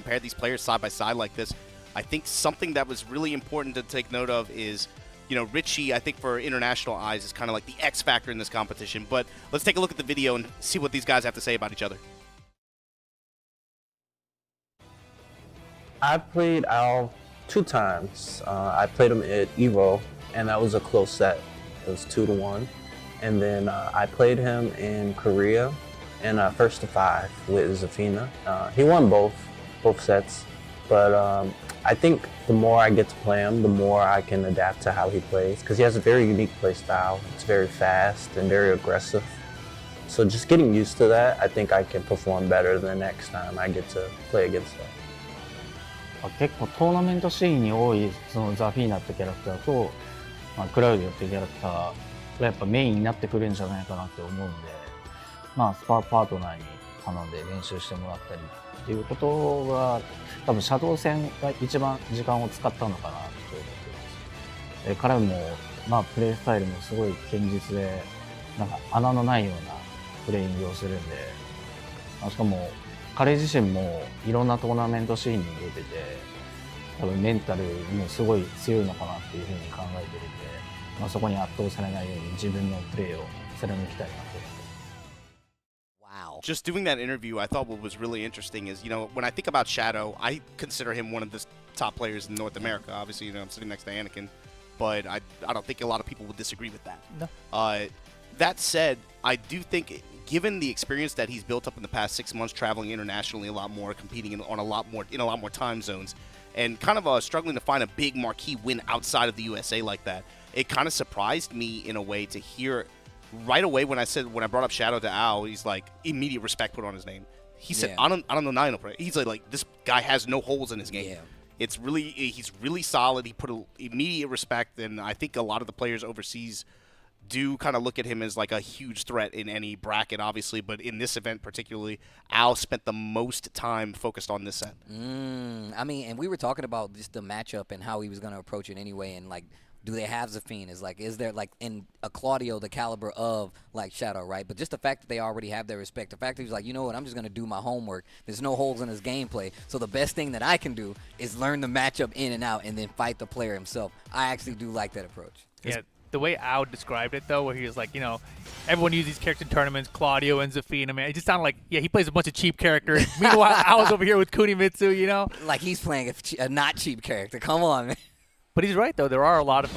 compare these players side by side like this, I think something that was really important to take note of is, you know, Richie, I think for international eyes, is kind of like the X factor in this competition. But let's take a look at the video and see what these guys have to say about each other. I played Al 2 times. I played him at Evo, and that was a close set. It was 2-1. And then I played him in Korea in first to 5 with Zafina. He won both sets, but I think the more I get to play him, the more I can adapt to how he plays, because he has a very unique play style. It's very fast and very aggressive. So just getting used to that, I think I can perform better the next time I get to play against him. 結構トーナメントシーンに多いそのザフィーナってキャラクターと、クラウディオってキャラクターがやっぱメインになってくるんじゃないかなって思うんで、スパーパートナーに頼んで練習してもらったりっていうことが多分シャドウ戦が一番時間を使ったのかなと思ってます。彼もプレースタイルもすごい堅実で、なんか穴のないようなプレイングをするんで、しかも彼自身もいろんなトーナメントシーンに出てて、多分メンタルもすごい強いのかなっていうふうに考えてるんで、そこに圧倒されないように自分のプレーを貫きたいなと。Wow. Just doing that interview, I thought what was really interesting is, you know, when I think about Shadow, I consider him one of the top players in North America. Obviously, you know, I'm sitting next to Anakin, but I don't think a lot of people would disagree with that. No. That said, I do think, given the experience that he's built up in the past 6 months, traveling internationally a lot more, competing in a lot more time zones, and kind of struggling to find a big marquee win outside of the USA like that, it kind of surprised me in a way to hear right away when I brought up Shadow to Al, he's like, immediate respect put on his name. He said, I don't know. He's like, this guy has no holes in his game. Yeah. He's really solid. He put immediate respect, and I think a lot of the players overseas do kind of look at him as like a huge threat in any bracket, obviously, but in this event particularly, Al spent the most time focused on this set. I mean, and we were talking about just the matchup and how he was going to approach it anyway, and like, do they have Zafine? Is there like in a Claudio the caliber of like Shadow, right? But just the fact that they already have their respect, the fact that he's like, you know what, I'm just going to do my homework. There's no holes in his gameplay. So the best thing that I can do is learn the matchup in and out and then fight the player himself. I actually do like that approach. Yeah. The way Al described it, though, where he was like, you know, everyone uses these characters in tournaments, Claudio and Zafine. I mean, it just sounded like, yeah, he plays a bunch of cheap characters. Meanwhile, Al's over here with Kunimitsu, you know? Like he's playing a not cheap character. Come on, man. But he's right, though. There are a lot of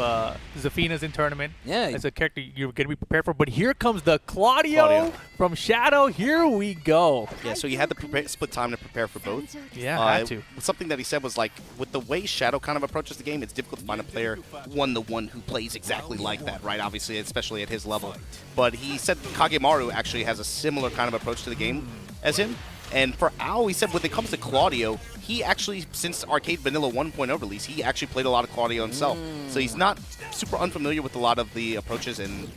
Zafinas in tournament. Yeah. It's a character you're going to be prepared for. But here comes the Claudio from Shadow. Here we go. Yeah, so you had to split time to prepare for both. Yeah, had to. Something that he said was like, with the way Shadow kind of approaches the game, it's difficult to find a player one-to-one who plays exactly like that, right? Obviously, especially at his level. But he said Kagemaru actually has a similar kind of approach to the game as him. And for Al, he said when it comes to Claudio, he actually, since Arcade Vanilla 1.0 release, he actually played a lot of Claudio himself. So he's not super unfamiliar with a lot of the approaches and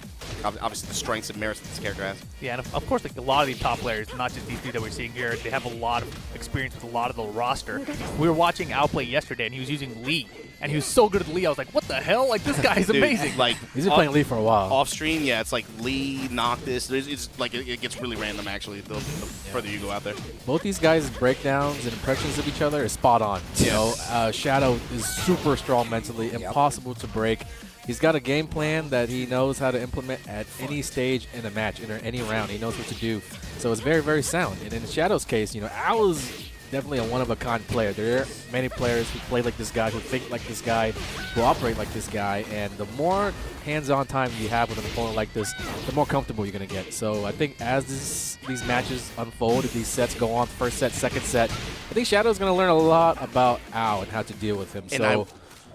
obviously the strengths and merits that this character has. Yeah, and of course, like a lot of these top players, not just these two that we're seeing here, they have a lot of experience with a lot of the roster. We were watching Al play yesterday, and he was using Lee. And he was so good at Lee, I was like, what the hell? Like, this guy is amazing. Like, he's been playing Lee for a while. Off stream, yeah, it's like Lee, Noctis. It's like it gets really random, actually, the further you go out there. Both these guys' breakdowns and impressions of each other is spot on. You know, Shadow is super strong mentally, impossible to break. He's got a game plan that he knows how to implement at any stage in a match, in any round. He knows what to do. So it's very, very sound. And in Shadow's case, you know, Al is definitely a one-of-a-kind player. There are many players who play like this guy, who think like this guy, who operate like this guy, and the more hands-on time you have with an opponent like this, the more comfortable you're going to get. So I think as these matches unfold, if these sets go on, first set, second set, I think Shadow's going to learn a lot about Al and how to deal with him. And so,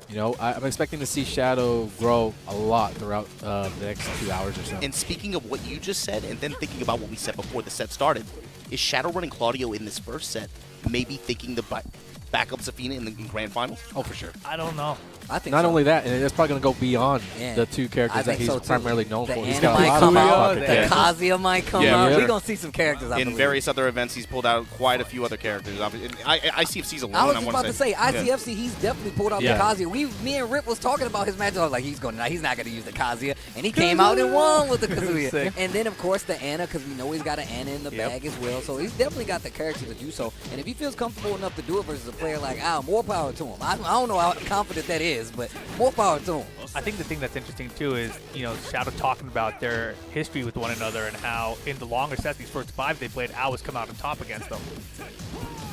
you know, I'm expecting to see Shadow grow a lot throughout the next 2 hours or so. And speaking of what you just said, and then thinking about what we said before the set started, is Shadow running Claudio in this first set maybe thinking the backup Zafina in the grand finals? Oh, for sure. I don't know. I think not only that, and it's probably going to go beyond the two characters that he's primarily known for. He's got a lot of pocket. The Kazuya might come out. We're going to see some characters. In various other events, he's pulled out quite a few other characters. ICFC's alone, I was just about to say, ICFC, he's definitely pulled out the Kazuya. Me and Rip was talking about his match. I was like, he's not going to use the Kazuya. And he came out and won with the Kazuya. And then, of course, the Ana, because we know he's got an Ana in the bag as well. So he's definitely got the character to do so. And if he feels comfortable enough to do it versus a player like Al, more power to him. I don't know how confident that is, but more power to him. I think the thing that's interesting too is, Shadow talking about their history with one another and how in the longer sets, these first 5 they played, Al was coming out on top against them.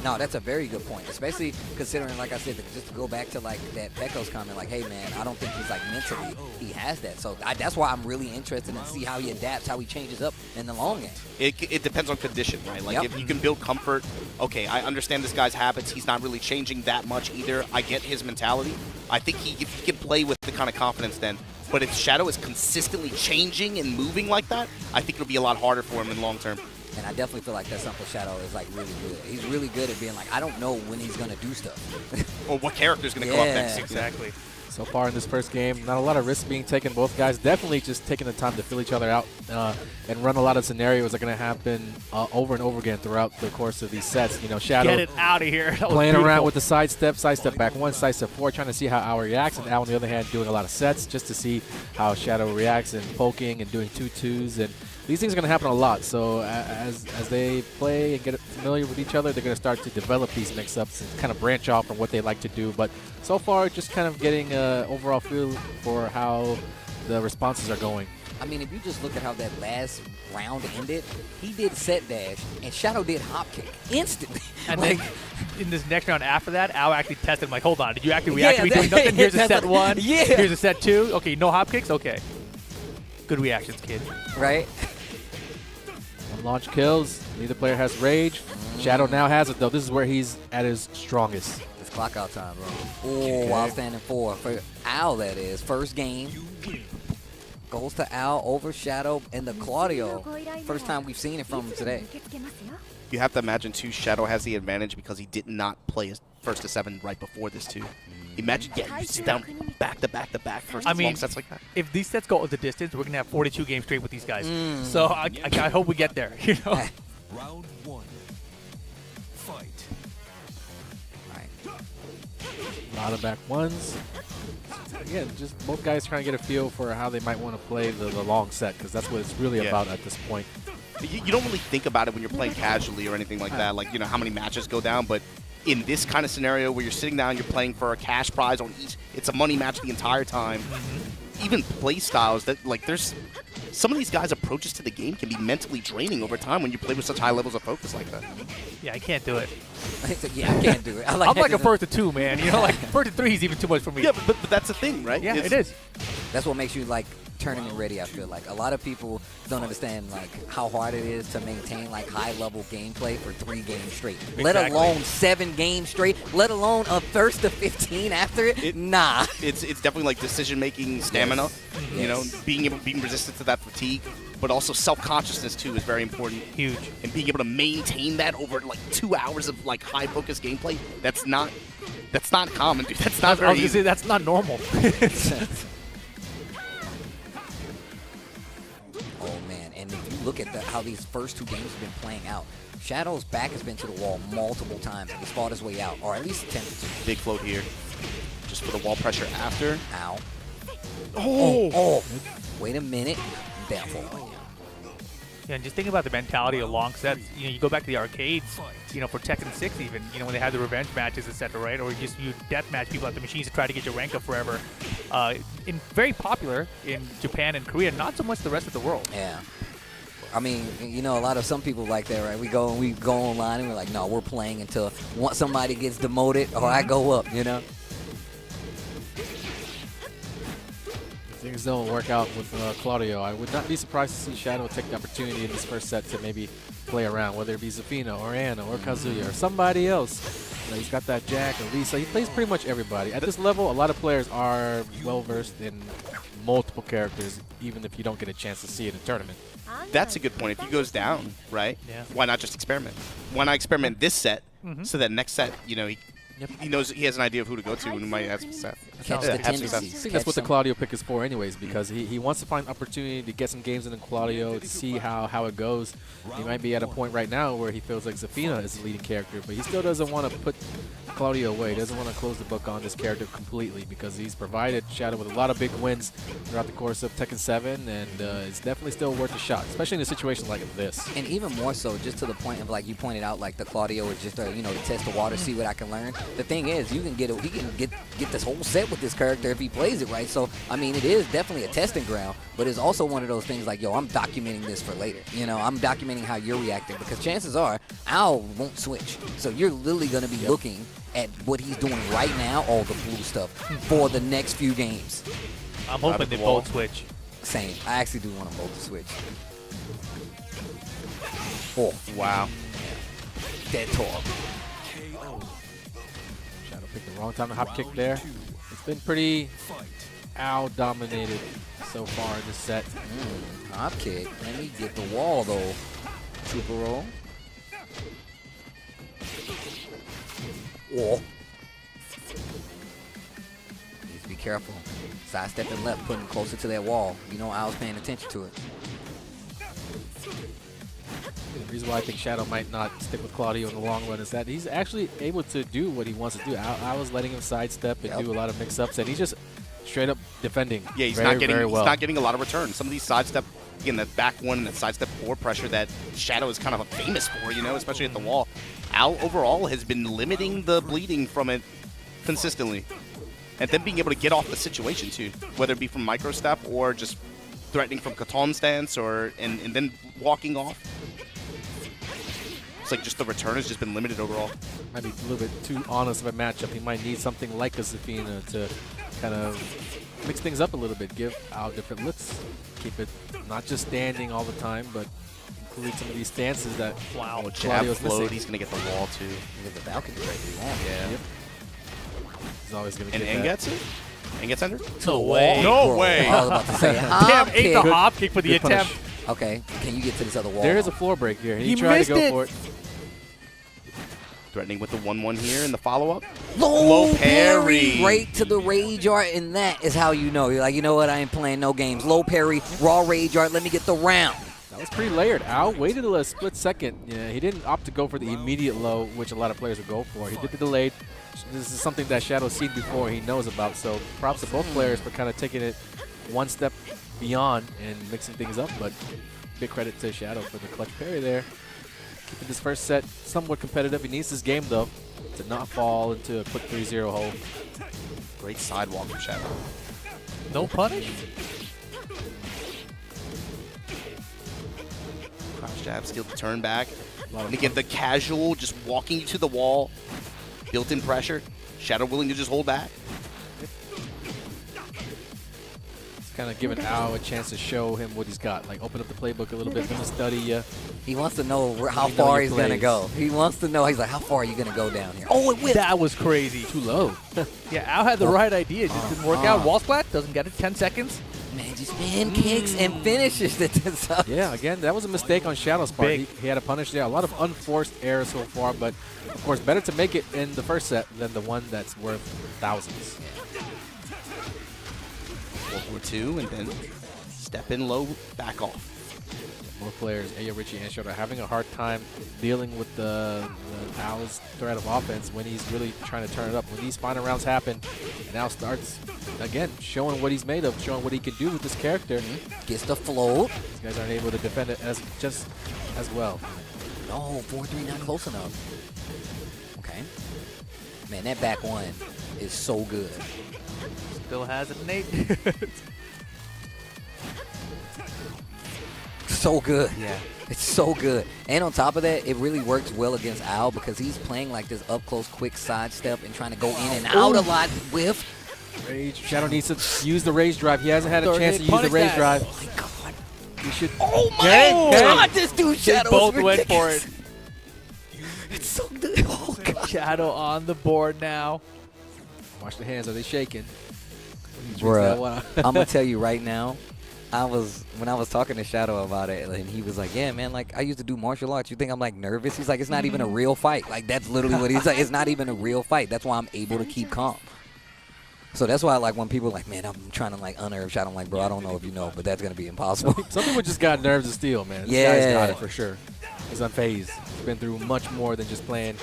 No, that's a very good point, especially considering, like I said, just to go back to like that Pecco's comment, like, hey man, I don't think he's like mentally he has that. So that's why I'm really interested in see how he adapts, how he changes up in the long game. It depends on condition, right? Like if you can build comfort, okay, I understand this guy's habits. He's not really changing that much either. I get his mentality. I think if he can play with the kind of confidence then. But if Shadow is consistently changing and moving like that, I think it'll be a lot harder for him in long term. And I definitely feel like that's something Shadow is like really good. He's really good at being like, I don't know when he's going to do stuff. Or what character's going to come up next. Exactly. So far in this first game, not a lot of risks being taken. Both guys definitely just taking the time to feel each other out and run a lot of scenarios that are going to happen over and over again throughout the course of these sets. Shadow Get it out of here. Playing around with the sidestep back 1, sidestep 4, trying to see how Al reacts. And Al, on the other hand, doing a lot of sets just to see how Shadow reacts and poking and doing 2-2s. And these things are going to happen a lot. So as they play and get familiar with each other, they're going to start to develop these mix-ups and kind of branch off from what they like to do. But so far, just kind of getting an overall feel for how the responses are going. I mean, if you just look at how that last round ended, he did set dash, and Shadow did hop kick instantly. And then in this next round after that, Al actually tested him like, hold on, did you actually react to me doing nothing? Here's a set 1. Yeah. Here's a set 2. Okay, no hop kicks? Okay. Good reactions, kid. Right? Launch kills. Neither player has rage. Shadow now has it, though. This is where he's at his strongest. It's clock out time, bro. Oh, while standing 4. For Al, that is. First game. Goes to Al over Shadow and the Claudio. First time we've seen it from him today. You have to imagine, too, Shadow has the advantage because he did not play his first to 7 right before this, too. Imagine you sit down back to back to back for long sets like that. If these sets go the distance, we're going to have 42 games straight with these guys. So I hope we get there. Round 1. Fight. A lot of back 1s. Again, just both guys trying to get a feel for how they might want to play the long set, because that's what it's really about at this point. You don't really think about it when you're playing casually or anything like that, like, how many matches go down, but in this kind of scenario where you're sitting down, you're playing for a cash prize on each, it's a money match the entire time. Even play styles that, like, there's some of these guys' approaches to the game can be mentally draining over time when you play with such high levels of focus like that. Yeah, I can't do it. Yeah, I can't do it. I'm like a first to 2, man. Like first to 3 is even too much for me. Yeah, but that's the thing, right? Yeah, it is. That's what makes you like tournament ready. I feel like a lot of people don't understand like how hard it is to maintain like high level gameplay for 3 games straight, let alone 7 games straight, let alone a first to 15 after it. Nah, it's definitely like decision making, stamina. Being resistant to that fatigue, but also self consciousness too is very important. Huge. And being able to maintain that over like 2 hours of like high focus gameplay, that's not common, dude. That's not very easy. That's not normal. Oh man, and if you look at how these first 2 games have been playing out, Shadow's back has been to the wall multiple times. He's fought his way out, or at least attempted to. Big float here, just for the wall pressure after. Ow. Oh. Wait a minute. Downfall. Yeah, and just think about the mentality of long sets. You go back to the arcades, for Tekken 6 even, when they had the revenge matches, etc., right? Or you deathmatch people at the machines to try to get your rank up forever. Very popular in Japan and Korea, not so much the rest of the world. Yeah. I mean, some people like that, right? We go online and we're like, no, we're playing until once somebody gets demoted or I go up, Things don't work out with Claudio. I would not be surprised to see Shadow take the opportunity in this first set to maybe play around, whether it be Zafina or Anna or Kazuya or somebody else. He's got that Jack or Lisa. He plays pretty much everybody. At this level, a lot of players are well-versed in multiple characters, even if you don't get a chance to see it in a tournament. That's a good point. If he goes down, right, why not just experiment? Why not experiment this set so that next set, he knows he has an idea of who to go to and might have some set. Catch Yeah, the have success. tendencies. I think Catch that's what the some- Claudio pick is for anyways, because he wants to find opportunity to get some games in Claudio to see how it goes. He might be at a point right now where he feels like Zafina is the leading character, but he still doesn't want to put Claudio away. He doesn't want to close the book on this character completely because he's provided Shadow with a lot of big wins throughout the course of Tekken 7, and it's definitely still worth a shot, especially in a situation like this. And even more so, just to the point of like you pointed out, like the Claudio is just to test the water, see what I can learn. The thing is, he can get this whole set with this character if he plays it right. So I mean, it is definitely a testing ground, but it's also one of those things like, yo, I'm documenting this for later. I'm documenting how you're reacting because chances are Al won't switch. So you're literally going to be looking at what he's doing right now, all the blue stuff, for the next few games. I'm hoping they both switch. Same. I actually do want them both to switch. Oh, Wow. dead talk. Shadow picked the wrong time to hop kick there. It's been pretty Al dominated so far in this set. Hop kick. Let me get the wall though. Super roll. Oh. Needs to be careful. Sidestepping left, putting him closer to that wall. Al's paying attention to it. The reason why I think Shadow might not stick with Claudio in the long run is that he's actually able to do what he wants to do. I was letting him sidestep and do a lot of mix-ups, and he's just straight up defending. Yeah, he's very, not getting very well. he's not getting a lot of return. Some of these sidestep, again, that back one and that sidestep 4 pressure that Shadow is kind of famous for, especially at the wall. Al overall has been limiting the bleeding from it consistently, and then being able to get off the situation too, whether it be from micro step or just threatening from Katon stance and then walking off. It's like just the return has just been limited overall. Might be a little bit too honest of a matchup. He might need something like a Zafina to kind of mix things up a little bit, give Al different looks, keep it not just standing all the time, but include some of these stances that Jab Claudio's float, missing. he's going to get the wall too. Look at the balcony right there. Yeah. Yep. He's always going to And get N that. gets it? N gets under? No way. No Bro, way. I was about to say, Damn, hop ate the kick. hop kick for the Good punish. attempt. Okay, can you get to this other wall? There is a floor break here. He He tried missed to go it. for it. Threatening with the 1-1 here in the follow-up. Low parry. parry right to the rage art, and that is how you know. You're like, you know what? I ain't playing no games. Low parry, raw rage art. Let me get the round. That was pretty layered. Al waited a split second. Yeah, he didn't opt to go for the immediate low, which a lot of players would go for. He did the delayed. This is something that Shadow's seen before. He knows about. So props to both players for kind of taking it one step beyond and mixing things up. But big credit to Shadow for the clutch parry there. Keeping this first set somewhat competitive. He needs this game, though, to not fall into a quick 3-0 hole. Great sidewalk from Shadow. No punish? Crouch jab, steal the turn back. And again, the casual, just walking you to the wall, built-in pressure. Shadow willing to just hold back. Kind of giving Al a chance to show him what he's got. Like, open up the playbook a little bit, let me study you. He wants to know how Let me know far your he's going to plays. go. He wants to know. He's like, how far are you going to go down here? Oh, it whipped. That was crazy. Too low. Yeah, Al had the right idea. It just didn't work out. Wall splat, doesn't get it. 10 seconds. Man, just man kicks and finishes it. Yeah, again, that was a mistake on Shadow's part. Big. He had a punish there. A lot of unforced errors so far, but of course, better to make it in the first set than the one that's worth thousands. 4-4-2, and then step in low, back off. Both players, Ayo, Richie, and Shota, having a hard time dealing with the Al's threat of offense when he's really trying to turn it up. When these final rounds happen, and Al starts, again, showing what he's made of, showing what he can do with this character. Gets the float. These guys aren't able to defend it just as well. No, 4-3 not close enough. Okay. Man, that back one is so good. Still has it, Nate. So good. Yeah. It's so good. And on top of that, it really works well against Al because he's playing like this up-close, quick sidestep and trying to go in and out a lot with. Rage. Shadow needs to use the rage drive. He hasn't had a Third chance to hit, use the punish rage that. drive. Oh, my God. He should. Oh, my Dang, God. dang. This dude, They Shadow both is went ridiculous. for it. It's so good. Oh, God. Shadow on the board now. Watch the hands. Are they shaking? Bruh, I'm going to tell you right now, when I was talking to Shadow about it, and he was like, yeah, man, like, I used to do martial arts. You think I'm, like, nervous? He's like, it's not even a real fight. Like, that's literally what he's like. It's not even a real fight. That's why I'm able to keep calm. So that's why, like, when people are like, man, I'm trying to, like, unnerve Shadow, I'm like, bro, I don't know if you know, but that's going to be impossible. Some people just got nerves of steel, man. This guy's got it for sure. He's unfazed. He's been through much more than just playing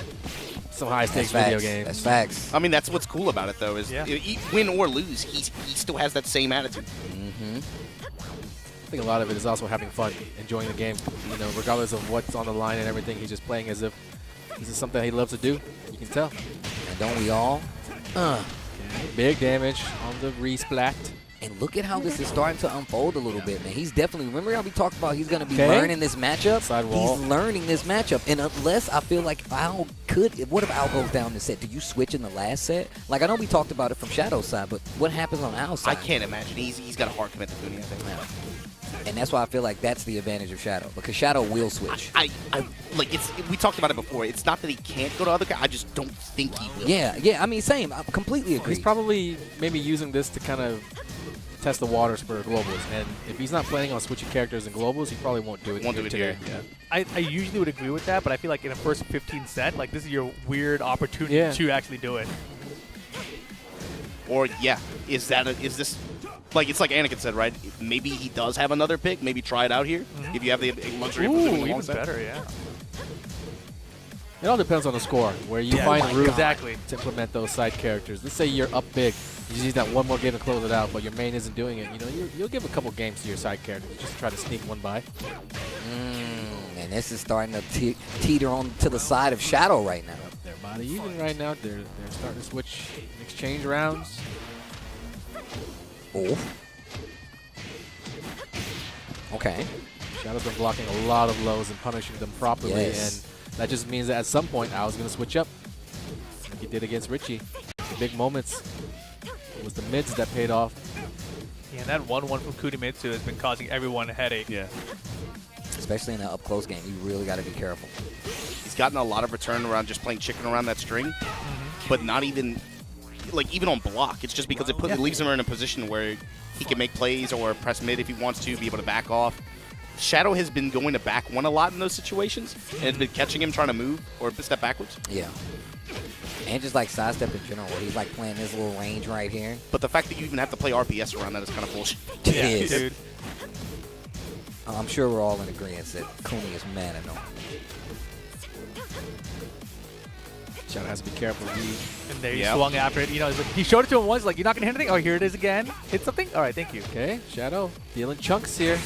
some high-stakes video games. That's facts. I mean, that's what's cool about it, though, is win or lose, he still has that same attitude. Mm-hmm. I think a lot of it is also having fun, enjoying the game. You know, regardless of what's on the line and everything, he's just playing as if this is something he loves to do. You can tell. And don't we all? Big damage on the resplat. And look at how this is starting to unfold a little bit, man. He's definitely, remember how we talked about he's going to be learning this matchup? Sidewall. He's learning this matchup. And unless I feel like Al what if Al goes down this set? Do you switch in the last set? Like, I know we talked about it from Shadow's side, but what happens on Al's side? I can't imagine. He's got a hard commit to Cooney, I think. And that's why I feel like that's the advantage of Shadow, because Shadow will switch. Like, we talked about it before. It's not that he can't go to other guys. I just don't think he will. Yeah. I mean, same. I completely agree. He's probably maybe using this to kind of test the waters for globals. And if he's not planning on switching characters in globals, he probably won't do it today. Yeah. I usually would agree with that, but I feel like in a first 15 set, like, this is your weird opportunity to actually do it. Or, is this... Like, it's like Anakin said, right? Maybe he does have another pick. Maybe try it out here. If you have the luxury of doing even long set. better, yeah. It all depends on the score, where you find room exactly to implement those side characters. Let's say you're up big. You just need that one more game to close it out, but your main isn't doing it. You know, you'll give a couple games to your side characters just to try to sneak one by. And this is starting to teeter on to the side of Shadow right now. They're about even right now. They're starting to switch, exchange rounds. Oh. Okay. Shadow's been blocking a lot of lows and punishing them properly, Yes. and that just means that at some point Al's going to switch up, like he did against Richie. The big moments. It was the mids that paid off. Yeah, and that 1-1 from Kunimitsu has been causing everyone a headache. Yeah. Especially in an up-close game, you really got to be careful. He's gotten a lot of return around just playing chicken around that string, but not even... Like, even on block, it's just because it leaves him in a position where he can make plays or press mid if he wants to, be able to back off. Shadow has been going to back one a lot in those situations, and it's been catching him trying to move or step backwards. Yeah. And just, like, sidestep in general, where he's, like, playing this little range right here. But the fact that you even have to play RPS around that is kind of bullshit. It is. Dude. I'm sure we're all in agreement that Cooney is mad at him. Shadow has to be careful. And there he swung after it. You know, he showed it to him once, like, you're not going to hit anything? Oh, here it is again. Hit something? All right, thank you. Okay, Shadow dealing chunks here.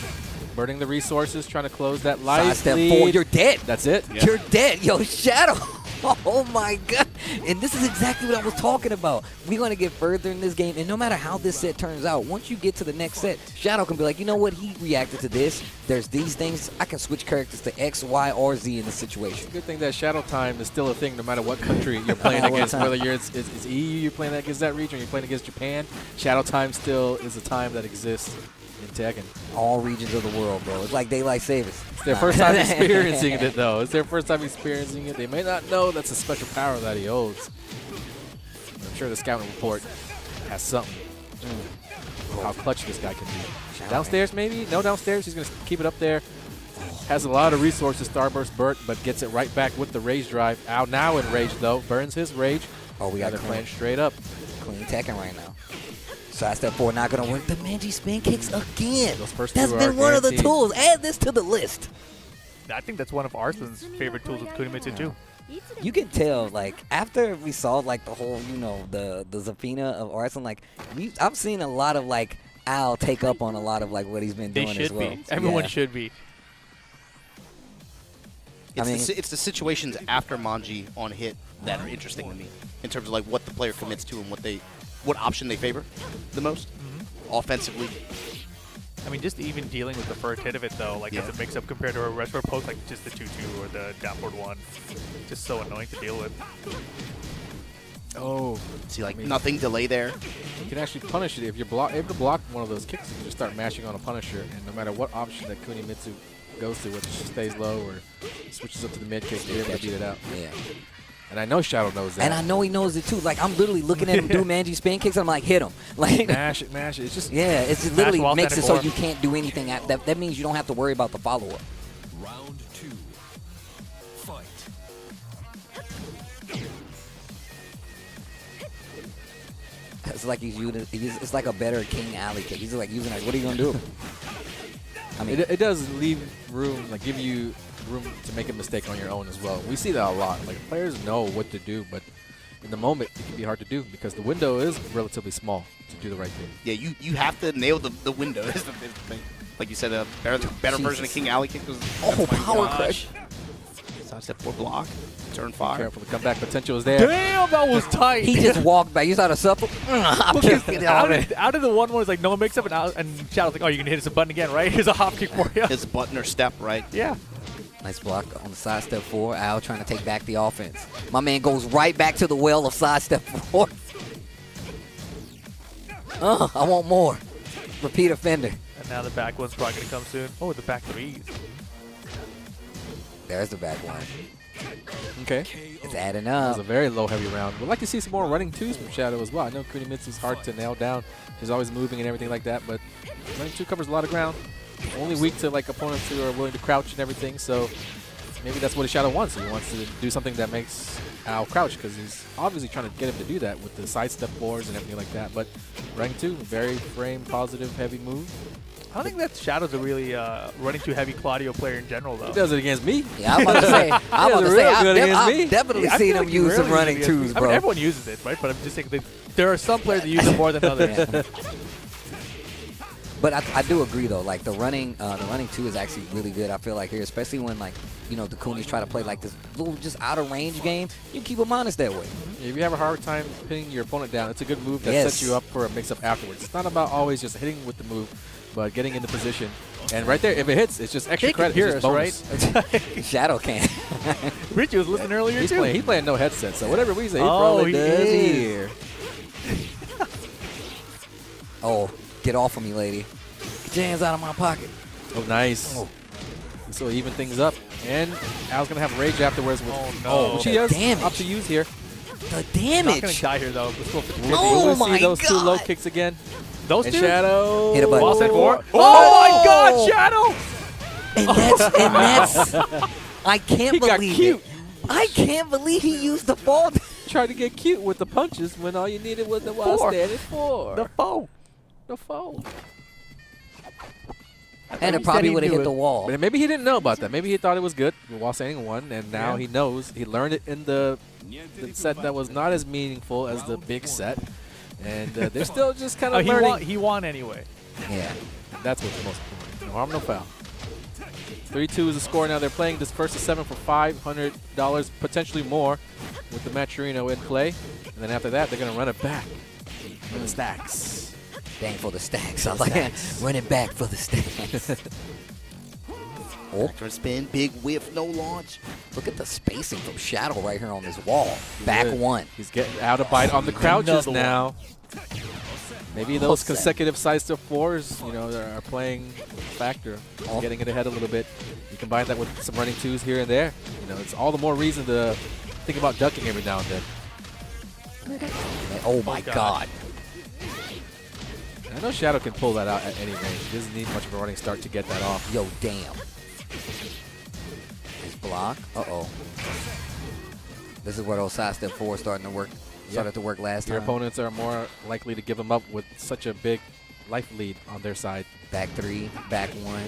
Burning the resources, trying to close that life Sidestep lead. forward. You're dead. That's it. Yeah. You're dead. Yo, Shadow. Oh, my God. And this is exactly what I was talking about. We're going to get further in this game, and no matter how this set turns out, once you get to the next set, Shadow can be like, you know what? He reacted to this. There's these things. I can switch characters to X, Y, or Z in this situation. Good thing that Shadow Time is still a thing no matter what country you're playing against. Whether it's EU, you're playing against that region, or you're playing against Japan, Shadow Time still is a time that exists in Tekken. All regions of the world, bro. It's like daylight savings. It's their first time experiencing it, though. It's their first time experiencing it. They may not know that's a special power that he holds. But I'm sure the scouting report has something. How clutch this guy can be. Downstairs, maybe? No, downstairs. He's going to keep it up there. Has a lot of resources, Starburst Burt, but gets it right back with the rage drive. Al now in rage, though. Burns his rage. Oh, we got They're playing straight up. clean Tekken right now. Sidestep 4 not going to work. The Manji spin kicks again. Those first That's two been are one of the guaranteed. tools. Add this to the list. I think that's one of Arsenal's favorite tools with Kunimitsu, too. You can tell, like, after we saw, like, the whole, you know, the Zafina of Arsenal, like, I've seen a lot of, like, Al take up on a lot of, like, what he's been They doing should as well. be. Everyone should be. It's the situations after Manji on hit that are interesting to me in terms of like what the player commits to and what option they favor the most offensively. I mean, just even dealing with the first hit of it, though, like as a mix-up compared to a retro post, like just the 2-2 or the downward 1. Just so annoying to deal with. Oh. See, like nothing delay there. You can actually punish it. If you're able to block one of those kicks, you can just start mashing on a Punisher, and no matter what option that Kunimitsu goes to, whether it stays low or switches up to the mid kick, you're able to beat it out. Yeah. And I know Shadow knows that. And I know he knows it too. Like, I'm literally looking at him do Manji spin kicks. And I'm like, hit him. Like, mash it. It's just it just literally while makes it standing so you can't do anything. That means you don't have to worry about the follow-up. Round 2. Fight. it's like he's using. It's like a better King alley kick. He's like using like, what are you gonna do? I mean, it does leave room, like give you room to make a mistake on your own as well. We see that a lot. Like players know what to do, but in the moment it can be hard to do because the window is relatively small to do the right thing. Yeah, you have to nail the window. Is the thing. Like you said, a better version of King alley kick was. power crush. Sidestep 4 block. Turn 5. Careful, the comeback potential is there. Damn, that was tight. He just walked back. You saw the supple. Out of the one where it's like no mix up and Shadow's like, oh, you're gonna hit us a button again, right? Here's a hop kick for you. His button or step, right? Yeah. Nice block on the sidestep 4. Al trying to take back the offense. My man goes right back to the well of sidestep 4. I want more. Repeat offender. And now the back one's probably gonna come soon. Oh, the back 3s. There's the back one. Okay. It's adding It was up. a very low heavy round. We'd like to see some more running 2s from Shadow as well. I know Kunimitsu's hard to nail down. He's always moving and everything like that, but running 2 covers a lot of ground. Only weak to like opponents who are willing to crouch and everything, so maybe that's what Shadow wants. He wants to do something that makes Al crouch because he's obviously trying to get him to do that with the sidestep floors and everything like that. But rank 2, very frame positive heavy move. I don't think that Shadow's a really running too heavy Claudio player in general, though. He does it against me. Yeah, I'm about to say. I've definitely Yeah, I seen feel him like use some rarely running uses it against 2s, me. bro. I mean, everyone uses it, right? But I'm just saying that there are some players that use it more than others. Yeah. But I do agree though, like the running 2 is actually really good. I feel like here, especially when like the Coonies try to play like this little just out of range game, you keep them honest that way. If you have a hard time pinning your opponent down, it's a good move that Yes. sets you up for a mix-up afterwards. It's not about always just hitting with the move, but getting into position. And right there, if it hits, it's just extra They can credit. hear It's just us, bonus. right? Shadow can. Richie was listening earlier He's too. playing no headset, so whatever we say, he Oh, probably he does is. hear. Oh, get off of me, lady. Get your hands out of my pocket. Oh, nice. Oh. This will even things up. And Al's going to have rage afterwards. With, Oh, no. which he The has damage. up to use here. The Not damage. gonna die here though. Let's go for the Oh We'll my see those 2 low God. kicks again. Those And two. Shadow. Hit a button. Wall set 4. Oh! Oh my God, Shadow! And that's I can't He got believe cute. it. I can't believe he used the fall. Tried to get cute with the punches when all you needed was the wild 4. standing 4. The foe. The foe. And it he probably said he would have knew hit it. the wall. But maybe he didn't know about that. Maybe he thought it was good while standing 1, and now Yeah. he knows. He learned it in the set that was not as meaningful as the big set. And they're still just kind of learning. He won anyway. Yeah. That's what's most important. No harm, no foul. 3-2 is the score now. They're playing this first to 7 for $500, potentially more, with the Maturino in play. And then after that, they're going to run it back for the stacks. Dang for the stacks. I like it. Run it back for the stacks. Oh, Backdoor spin, big whiff, no launch. look at the spacing from Shadow right here on this wall. Back Good. 1. He's getting out of bite on the crouches Another now. Maybe Well those said. consecutive sidestep 4s, are playing a factor, Oh. getting it ahead a little bit. You combine that with some running 2s here and there. It's all the more reason to think about ducking every now and then. Oh my God. I know Shadow can pull that out at any range. He doesn't need much of a running start to get that off. Yo, damn. Nice block. Uh-oh. This is where those sidestep 4 started to work last Your time. opponents are more likely to give him up with such a big life lead on their side. Back 3, back 1.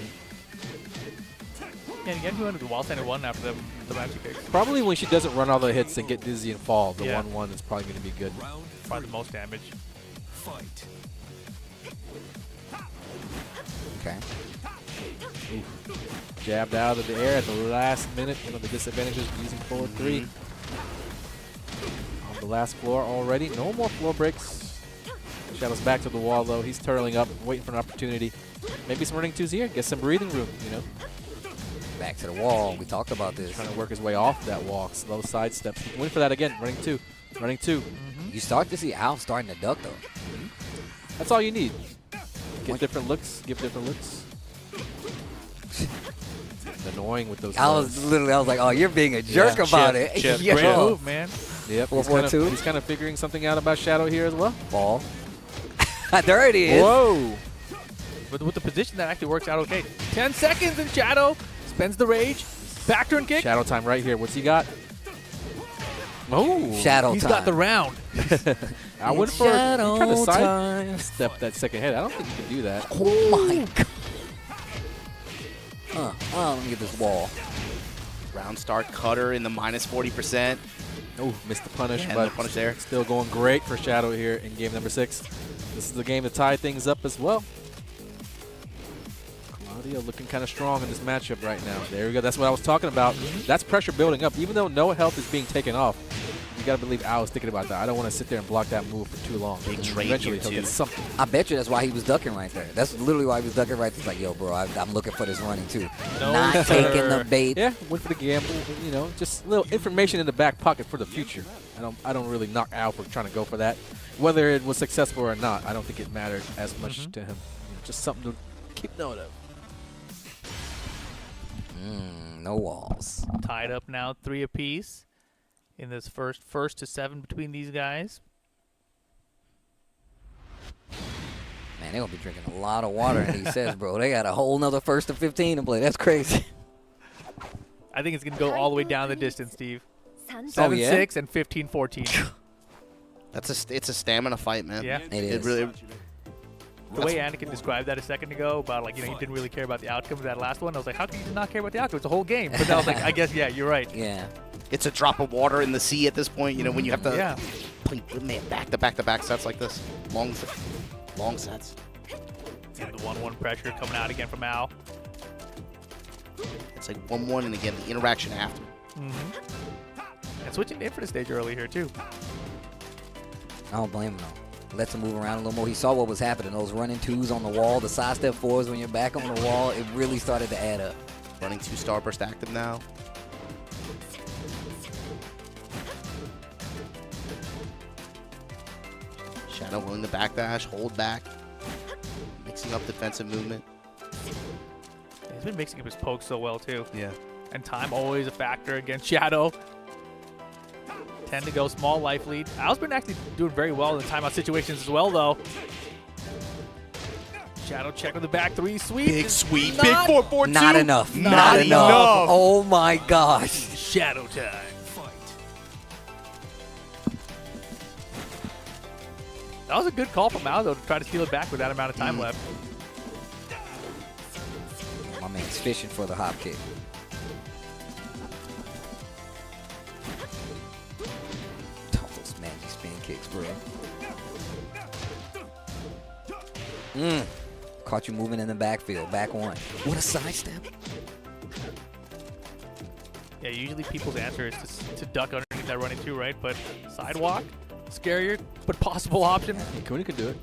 And again, he went to the wall center 1 after the magic kicks. Probably when she doesn't run all the hits and get dizzy and fall, the Yeah. 1-1 is probably going to be good. Round Probably the most damage. fight. Okay. Jabbed out of the air at the last minute. The disadvantages of using forward 3. On the last floor already. No more floor breaks. Shadow's back to the wall, though. He's turtling up, waiting for an opportunity. Maybe some running 2s here. Get some breathing room, Back to the wall. We talked about this. Trying to work his way off that wall. Slow side steps. He can win for that again. Running 2. Running 2. You start to see Al starting to duck, though. That's all you need. Get different looks. Give different looks. Annoying with those. I was like, oh, you're being a jerk Yeah. about Chip, it. chip, Yo. Great move, man. Yep. 4-4-2. He's kind of figuring something out about Shadow here as well. Ball. There it is. Whoa. But with the position, that actually works out okay. 10 seconds and Shadow spends the rage. Back turn kick. Shadow time right here. What's he got? Oh, Shadow He's time. got the round. I went for Shadow trying to time. sidestep that second hit. I don't think you can do that. Oh my god. Let me get this wall. Round start cutter in the minus 40%. Oh, missed the punish, Yeah, but the punish there. still going great for Shadow here in game number 6. This is the game to tie things up as well. Claudio looking kind of strong in this matchup right now. There we go. That's what I was talking about. That's pressure building up. Even though no health is being taken off, you got to believe Al was thinking about that. I don't want to sit there and block that move for too long. Big trade Eventually, here, he'll too. get something. I bet you that's why he was ducking right there. That's literally why he was ducking right there. It's like, yo, bro, I'm looking for this running too. No, Not sir. taking the bait. Yeah, went for the gamble. You know, just a little information in the back pocket for the future. I don't really knock Al for trying to go for that. Whether it was successful or not, I don't think it mattered as much to him. You know, just something to keep note of. No walls. Tied up now, 3 apiece in this first to 7 between these guys. Man, they're going to be drinking a lot of water in these sets, bro. They got a whole nother 1st to 15 to play. That's crazy. I think it's going to go all the way down the distance, Steve. Oh, 7-6 and 15-14. It's a stamina fight, man. Yeah. It is. really. The way Anakin described that a second ago about, like, you know, he didn't really care about the outcome of that last one, I was like, how can you not care about the outcome? It's a whole game. But then I was like, I guess, yeah, you're right. Yeah. It's a drop of water in the sea at this point. You know, when you have to Yeah. play back-to-back sets like this, long sets. And the 1-1 pressure coming out again from Al. It's like 1-1, and again the interaction after. And switching to infinite stage early here too. I don't blame him, though. Lets him move around a little more. He saw what was happening. Those running 2s on the wall, the side step 4s when you're back on the wall, it really started to add up. Running 2 Starburst active now. Shadow willing to backdash, hold back, mixing up defensive movement. He's been mixing up his pokes so well too. Yeah. And time always a factor against Shadow. Tend to go small life lead. Al's been actually doing very well in timeout situations as well, though. Shadow check with the back 3 sweep. Big sweep, Not- big 4-4-2. Not enough. Not enough. Oh my gosh. Shadow time. That was a good call from Al, though, to try to steal it back with that amount of time left. My man's fishing for the hop kick. Those magic spin kicks, bro. Caught you moving in the backfield. Back 1. What a sidestep. Yeah, usually people's answer is to duck underneath that running 2, right? But sidewalk, scarier, but possible option. Kuni can do it.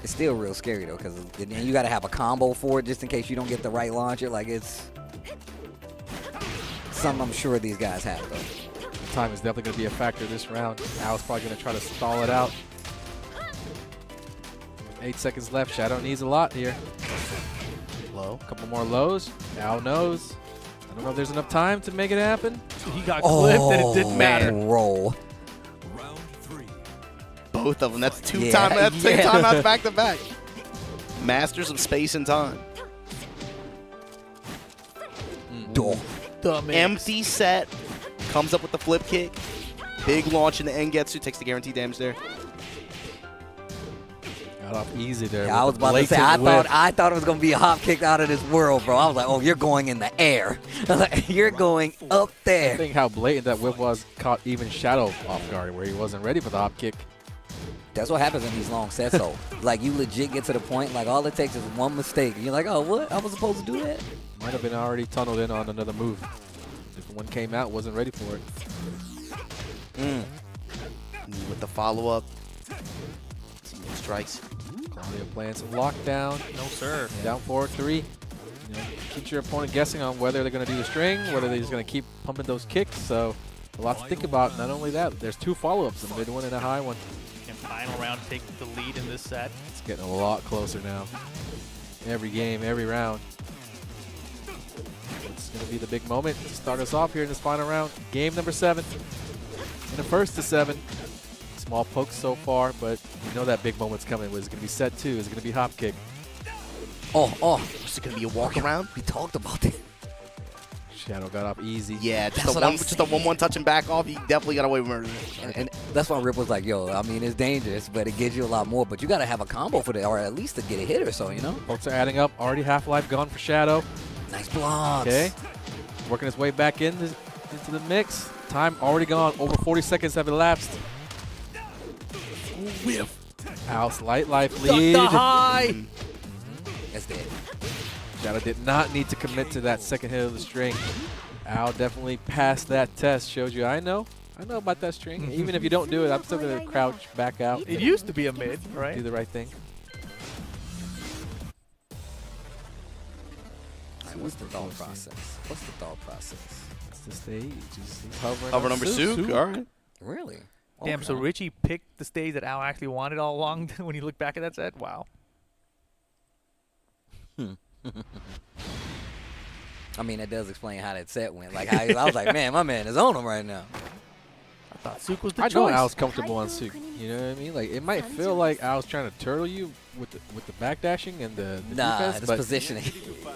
It's still real scary, though, because then you got to have a combo for it just in case you don't get the right launcher. Like, it's something I'm sure these guys have, though. Time is definitely going to be a factor this round. Al's probably going to try to stall it out. 8 seconds left. Shadow needs a lot here. Low. A couple more lows. Al knows. I don't know if there's enough time to make it happen. He got clipped, and it didn't matter. Roll. Round 3. Both of them. That's two Yeah, time. That's yeah. 2 timeouts back to back. Masters of space and time. The mix. Empty set. Comes up with the flip kick. Big launch in the Engetsu. Takes the guaranteed damage there. Got off easy there. Yeah, I was with about the to say, blatant whip. I thought it was going to be a hop kick out of this world, bro. I was like, oh, you're going in the air. I was like, you're going up I there. think how blatant that whip was caught even Shadow off guard where he wasn't ready for the hop kick. That's what happens in these long sets, though. Like, you legit get to the point, like, all it takes is one mistake. And you're like, oh, what? I was supposed to do that? Might have been already tunneled in on another move. If one came out, wasn't ready for it. With the follow-up. Some good strikes. Claudio playing some lockdown. No, sir. Down 4-3. You know, keeps your opponent guessing on whether they're going to do the string, whether they're just going to keep pumping those kicks. So a lot to think about. Not only that, there's 2 follow-ups, a mid one and a high one. And final round take the lead in this set. It's getting a lot closer now. Every game, every round. It's going to be the big moment to start us off here in this final round. Game number 7. In the first to 7. Small pokes so far, but you know that big moment's coming. Is it going to be set 2? Is it going to be hop kick? Oh, Is it going to be a walk around? we talked about that. Shadow got off easy. Yeah, That's what I'm just a 1-1 touch and back off. He definitely got away with murder. And that's why Rip was like, yo, I mean, it's dangerous, but it gives you a lot more. But you got to have a combo for that, or at least to get a hit or so, you know? Folks are adding up. Already half-life gone for Shadow. Nice blocks. Okay. Working his way back into the mix. Time already gone. Over 40 seconds have elapsed. Whiff. Al, slight life Duck lead. the high. That's dead. Shadow did not need to commit to that second hit of the string. Al definitely passed that test. Showed you, I know about that string. Even if you don't do it, I'm still going to crouch back out. It used to be a mid, right? Do the right thing. All right, what's the thought process? What's the thought process? That's the stage. He's hovering Hover on number Souk. Souk. All right. Really? Damn, so Okay. Richie picked the stage that Al actually wanted all along when you look back at that set? Wow. I mean, that does explain how that set went. Like, I was like, man, my man is on him right now. I thought Souk was the I know choice. Al's comfortable on Souk. You know what I mean? Like, it might feel like Al's trying to turtle you with the backdashing and the Nah, defense, it's but positioning.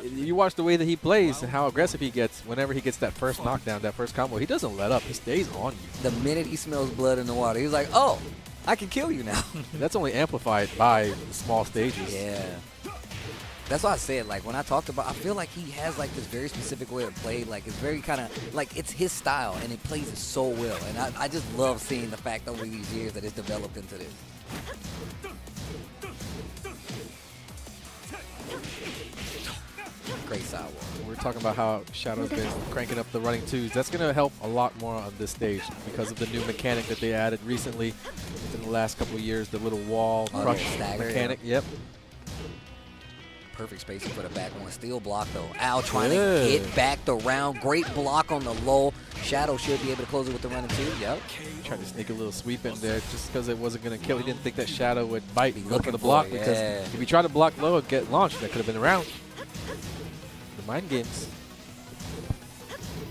you watch the way that he plays and how aggressive he gets whenever he gets that first knockdown, that first combo. He doesn't let up. He stays on you. The minute he smells blood in the water, he's like, oh, I can kill you now. That's only amplified by the small stages. Yeah. That's why I said, like, when I talked about, I feel like he has, like, this very specific way of play. Like, it's very kind of, like, it's his style, and he plays it so well. And I just love seeing the fact over these years that it's developed into this. Great sidewalk. We're talking about how Shadow's been cranking up the running twos. That's going to help a lot more on this stage because of the new mechanic that they added recently within the last couple of years, the little wall crush stagger, mechanic. yeah. Yep. Perfect spacing for the back one. Still block, though. Al trying to hit back the round. Great block on the low. Shadow should be able to close it with the running two. Yep. Tried to sneak a little sweep in there just because it wasn't going to kill. He didn't think that Shadow would bite and go for the block because if he tried to block low and get launched, that could have been around. The mind games.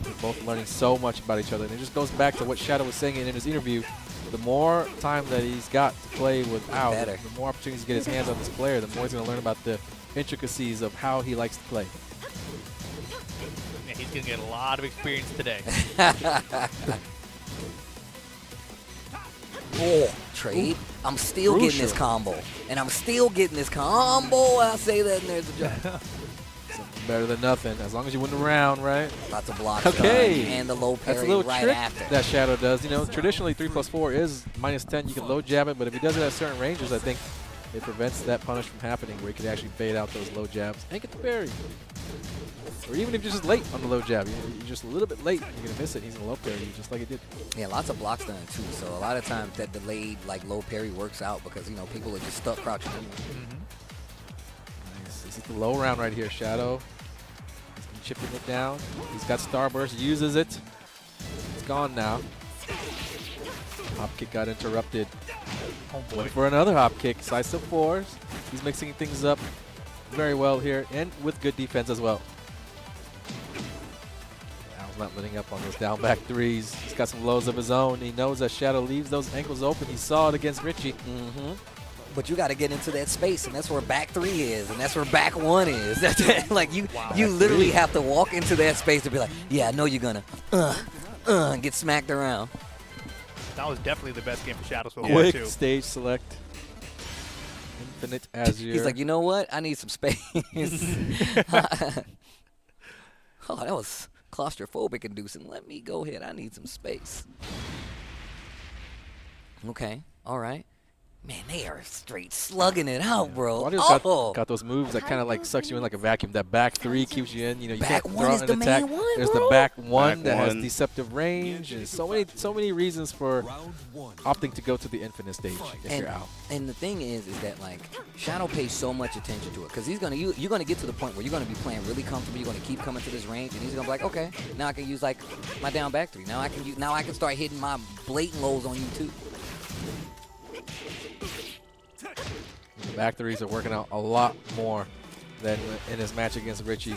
They're both learning so much about each other. And it just goes back to what Shadow was saying in his interview. The more time that he's got to play with Al, the more opportunities to get his hands on this player, the more he's going to learn about the intricacies of how he likes to play. Yeah, he's going to get a lot of experience today. Oh, trade. I'm still getting this combo. And I'm still getting this combo. I say that and there's a jump. Better than nothing, as long as you win the round, right? Lots of blocks. Okay. And the low parry That's a little right trick after. that Shadow does. You know, traditionally 3+4 is -10. You can low jab it, but if he does it at certain ranges, I think it prevents that punish from happening where he could actually bait out those low jabs and get the parry. Or even if you're just late on the low jab, you're just a little bit late, you're going to miss it. He's going to low parry you just like he did. Yeah, lots of blocks done too. So a lot of times that delayed like low parry works out because, you know, people are just stuck crouching. Nice. This is the low round right here, Shadow. He's been chipping it down. He's got Starburst, uses it. It's gone now. Hop kick got interrupted. Went for another hop kick. Slice of fours. He's mixing things up very well here and with good defense as well. Al's not letting up on those down back threes. He's got some lows of his own. He knows that Shadow leaves those ankles open. He saw it against Richie. But you got to get into that space, and that's where back three is, and that's where back one is. That's like you literally have to walk into that space to be like, yeah, I know you're gonna and get smacked around. That was definitely the best game for Shadow so far, Quick too. stage select. Infinite Azure. He's like, you know what? I need some space. Oh, that was claustrophobic inducing. Let me go ahead. I need some space. Okay. All right. Man, they are straight slugging it out, bro. Audio's got those moves that kind of like sucks you in like a vacuum. That back three keeps you in. You know, you Back can't one throw is out the an attack. main one, There's bro. the back one Back that has one. deceptive range, and so many reasons for opting to go to the infinite stage if you're out. And the thing is that like Shadow pays so much attention to it because you're gonna get to the point where you're gonna be playing really comfortable. You're gonna keep coming to this range, and he's gonna be like, okay, now I can use like my down back three. Now I can start hitting my blatant lows on you too. The back threes are working out a lot more than in his match against Richie. Yeah,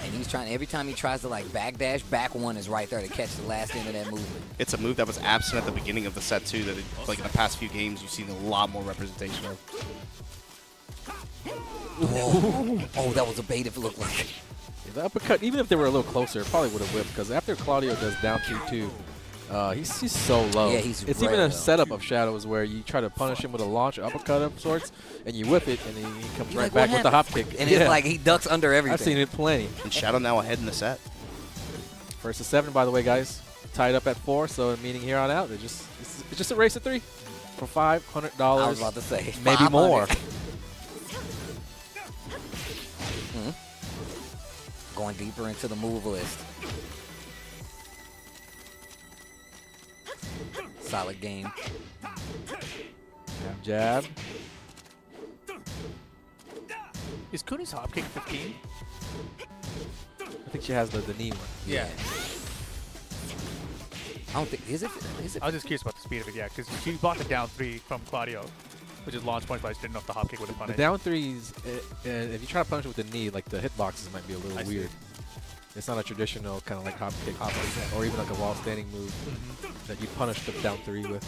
and he's trying every time he tries to like backdash, back one is right there to catch the last end of that movement. It's a move that was absent at the beginning of the set too. That like in the past few games, you've seen a lot more representation of. Oh, that was a bait if it looked like. Yeah, the uppercut, even if they were a little closer, it probably would have whipped because after Claudio does down 2-2, he's so low. Yeah, he's it's right even a low. setup of Shadows where you try to punish him with a launch uppercut of sorts, and you whip it, and then he comes You're right like, back what with the hop happened? kick. And Yeah. it's like he ducks under everything. I've seen it plenty. And Shadow now ahead in the set. First to 7, by the way, guys. Tied up at 4, so meaning here on out, it's just a race to 3 for $500. I was about to say maybe 500. more. Going deeper into the move list. Solid game. Jab. Is Kuni's hop kick 15? I think she has the knee one. Yeah. I don't think is it. I was just curious about the speed of it, yeah, because she blocked the down 3 from Claudio, which is launch points, but I just didn't know if the hop kick would have The punished. down 3s, if you try to punish it with the knee, like the hitboxes might be a little weird. It's not a traditional kind of like hop kick, or even like a wall standing move that you punish the down 3 with.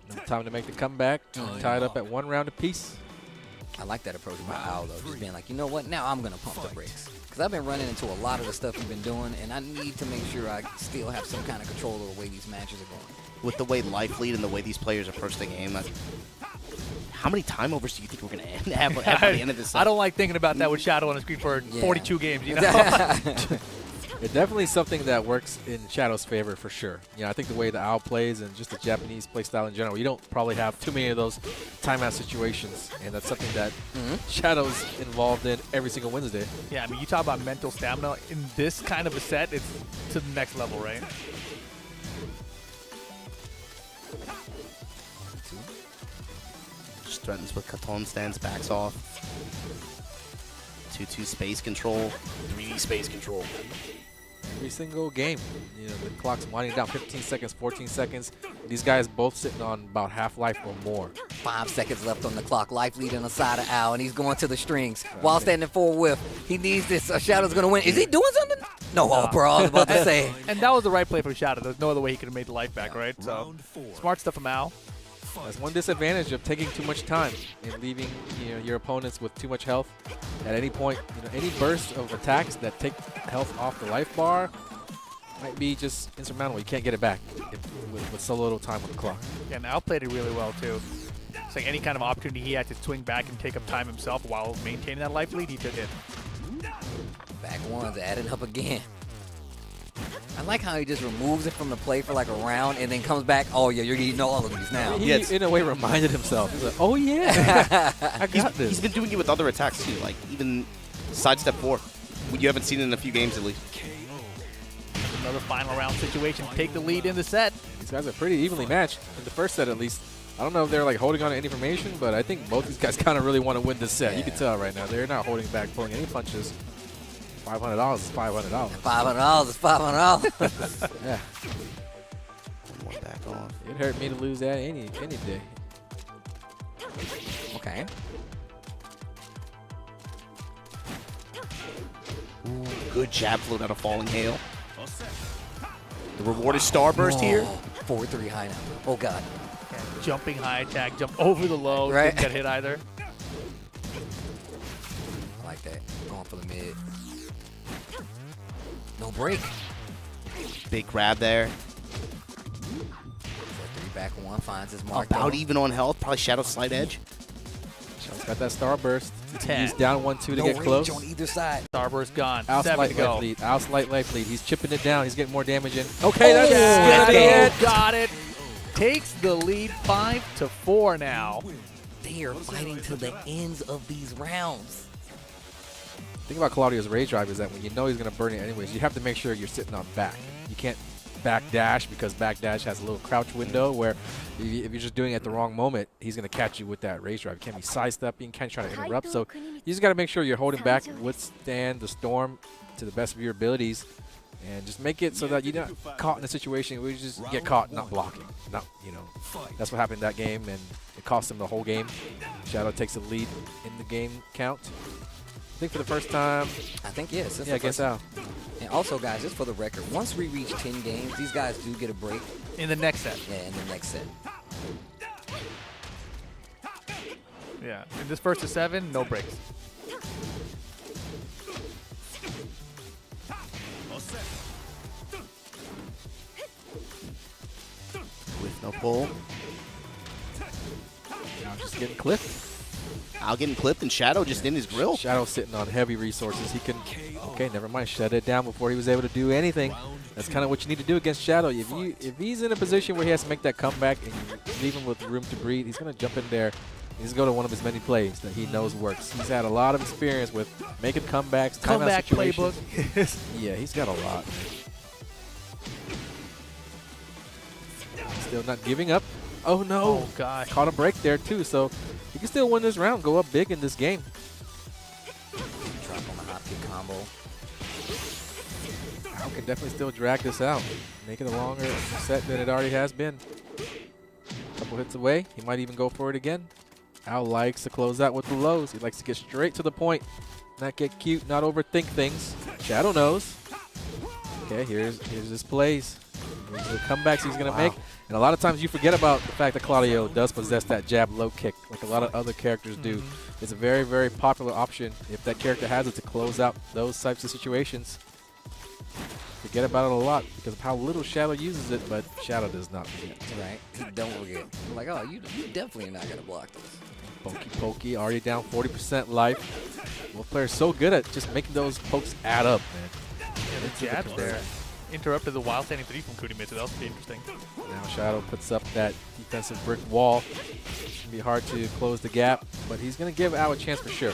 Now time to make the comeback. Tied up at 1 round apiece. I like that approach by Al though, just being like, you know what, now I'm gonna pump the brakes. Because I've been running into a lot of the stuff you've been doing, and I need to make sure I still have some kind of control of the way these matches are going. With the way life lead and the way these players approach the game, how many time overs do you think we're going to have by the end of this? I don't like thinking about that with Shadow on the screen for 42 games, you know? It's definitely something that works in Shadow's favor for sure. You know, I think the way the Owl plays and just the Japanese play style in general, you don't probably have too many of those timeout situations, and that's something that Shadow's involved in every single Wednesday. Yeah, I mean, you talk about mental stamina. In this kind of a set, it's to the next level, right? Just threatens with Katon, stands, backs off. 2-2 space control. 3D space control. Every single game, you know, the clock's winding down 15 seconds, 14 seconds. These guys both sitting on about half life or more. 5 seconds left on the clock. Life lead on the side of Al, and he's going to the strings while standing for a whiff. He needs this. Shadow's going to win. Is he doing something? No, bro. I was about to say. And that was the right play for Shadow. There's no other way he could have made the life back, right? So, smart stuff from Al. That's one disadvantage of taking too much time and leaving your opponents with too much health. At any point, any burst of attacks that take health off the life bar might be just insurmountable. You can't get it back with so little time on the clock. Yeah, and Al played it really well, too. It's like any kind of opportunity he had to swing back and take up time himself while maintaining that life lead, he took it. Back ones, adding up again. I like how he just removes it from the play for like a round and then comes back, oh yeah, you're eating all of these now. He, in a way, reminded himself. He's like, oh yeah, I got this. He's been doing it with other attacks too, like even sidestep 4. You haven't seen it in a few games at least. Another final round situation. Take the lead in the set. These guys are pretty evenly matched in the first set, at least. I don't know if they're like holding on to any information, but I think both these guys kind of really want to win this set. You can tell right now they're not holding back, pulling any punches. $500 is $500. $500 is $500. Yeah. One more back on. It hurt me to lose that any day. Okay. Ooh, good jab float out of Falling Hail. The reward is Starburst here. 4-3 high now. Oh god. And jumping high attack, jump over the low. Right. Didn't get hit either. I like that. Going for the mid. No break. Big grab there. 3 back 1 finds his mark. About though. even on health. Probably Shadow slight edge. Shadow's got that Starburst. 10. He's down 1-2 to No get range close. on either side. Starburst gone. Out 7 to slight go. life lead. Out slight life lead. He's chipping it down. He's getting more damage in. Okay, that's Shadow good. got it. Takes the lead 5-4 now. They are fighting to the ends of these rounds. The thing about Claudio's rage drive is that when you know he's going to burn it anyways, you have to make sure you're sitting on back. You can't back dash because back dash has a little crouch window where if you're just doing it at the wrong moment, he's going to catch you with that rage drive. You can't be sidestepping, can't try to interrupt. So you just got to make sure you're holding back, withstand the storm to the best of your abilities, and just make it so that you're not caught in a situation where you just get caught not blocking. That's what happened in that game, and it cost him the whole game. Shadow takes the lead in the game count. I think for the first time. I think, yes. Yeah, I guess so. And also, guys, just for the record, once we reach 10 games, these guys do get a break. In the next set. Yeah, in the next set. Yeah. In this first to 7, no breaks. No pull. Now just getting clipped. Al getting clipped and Shadow just in his grill. Shadow sitting on heavy resources. He can, okay, never mind, shut it down before he was able to do anything. That's kind of what you need to do against Shadow. If he's in a position where he has to make that comeback and you leave him with room to breathe, he's going to jump in there. He's going to go to one of his many plays that he knows works. He's had a lot of experience with making comebacks, Comeback playbook. Yeah, he's got a lot. Still not giving up. Oh no! Oh gosh. Caught a break there too, so he can still win this round. Go up big in this game. Drop on the hop kick combo. Al can definitely still drag this out, make it a longer set than it already has been. Couple hits away, he might even go for it again. Al likes to close out with the lows. He likes to get straight to the point, not get cute, not overthink things. Shadow knows. Okay, here's his plays. Here's the comebacks he's gonna make. And a lot of times you forget about the fact that Claudio does possess that jab low kick, like a lot of other characters do. It's a very, very popular option if that character has it to close out those types of situations. Forget about it a lot because of how little Shadow uses it, but Shadow does not forget. Right. He don't forget. I'm like, oh, you definitely are not gonna block this. Pokey, already down 40% life. Both players so good at just making those pokes add up, man. Yeah, the jabs there interrupted the wild standing 3 from Kudime, so that was pretty interesting. Now Shadow puts up that defensive brick wall. It's going to be hard to close the gap, but he's going to give Al a chance for sure.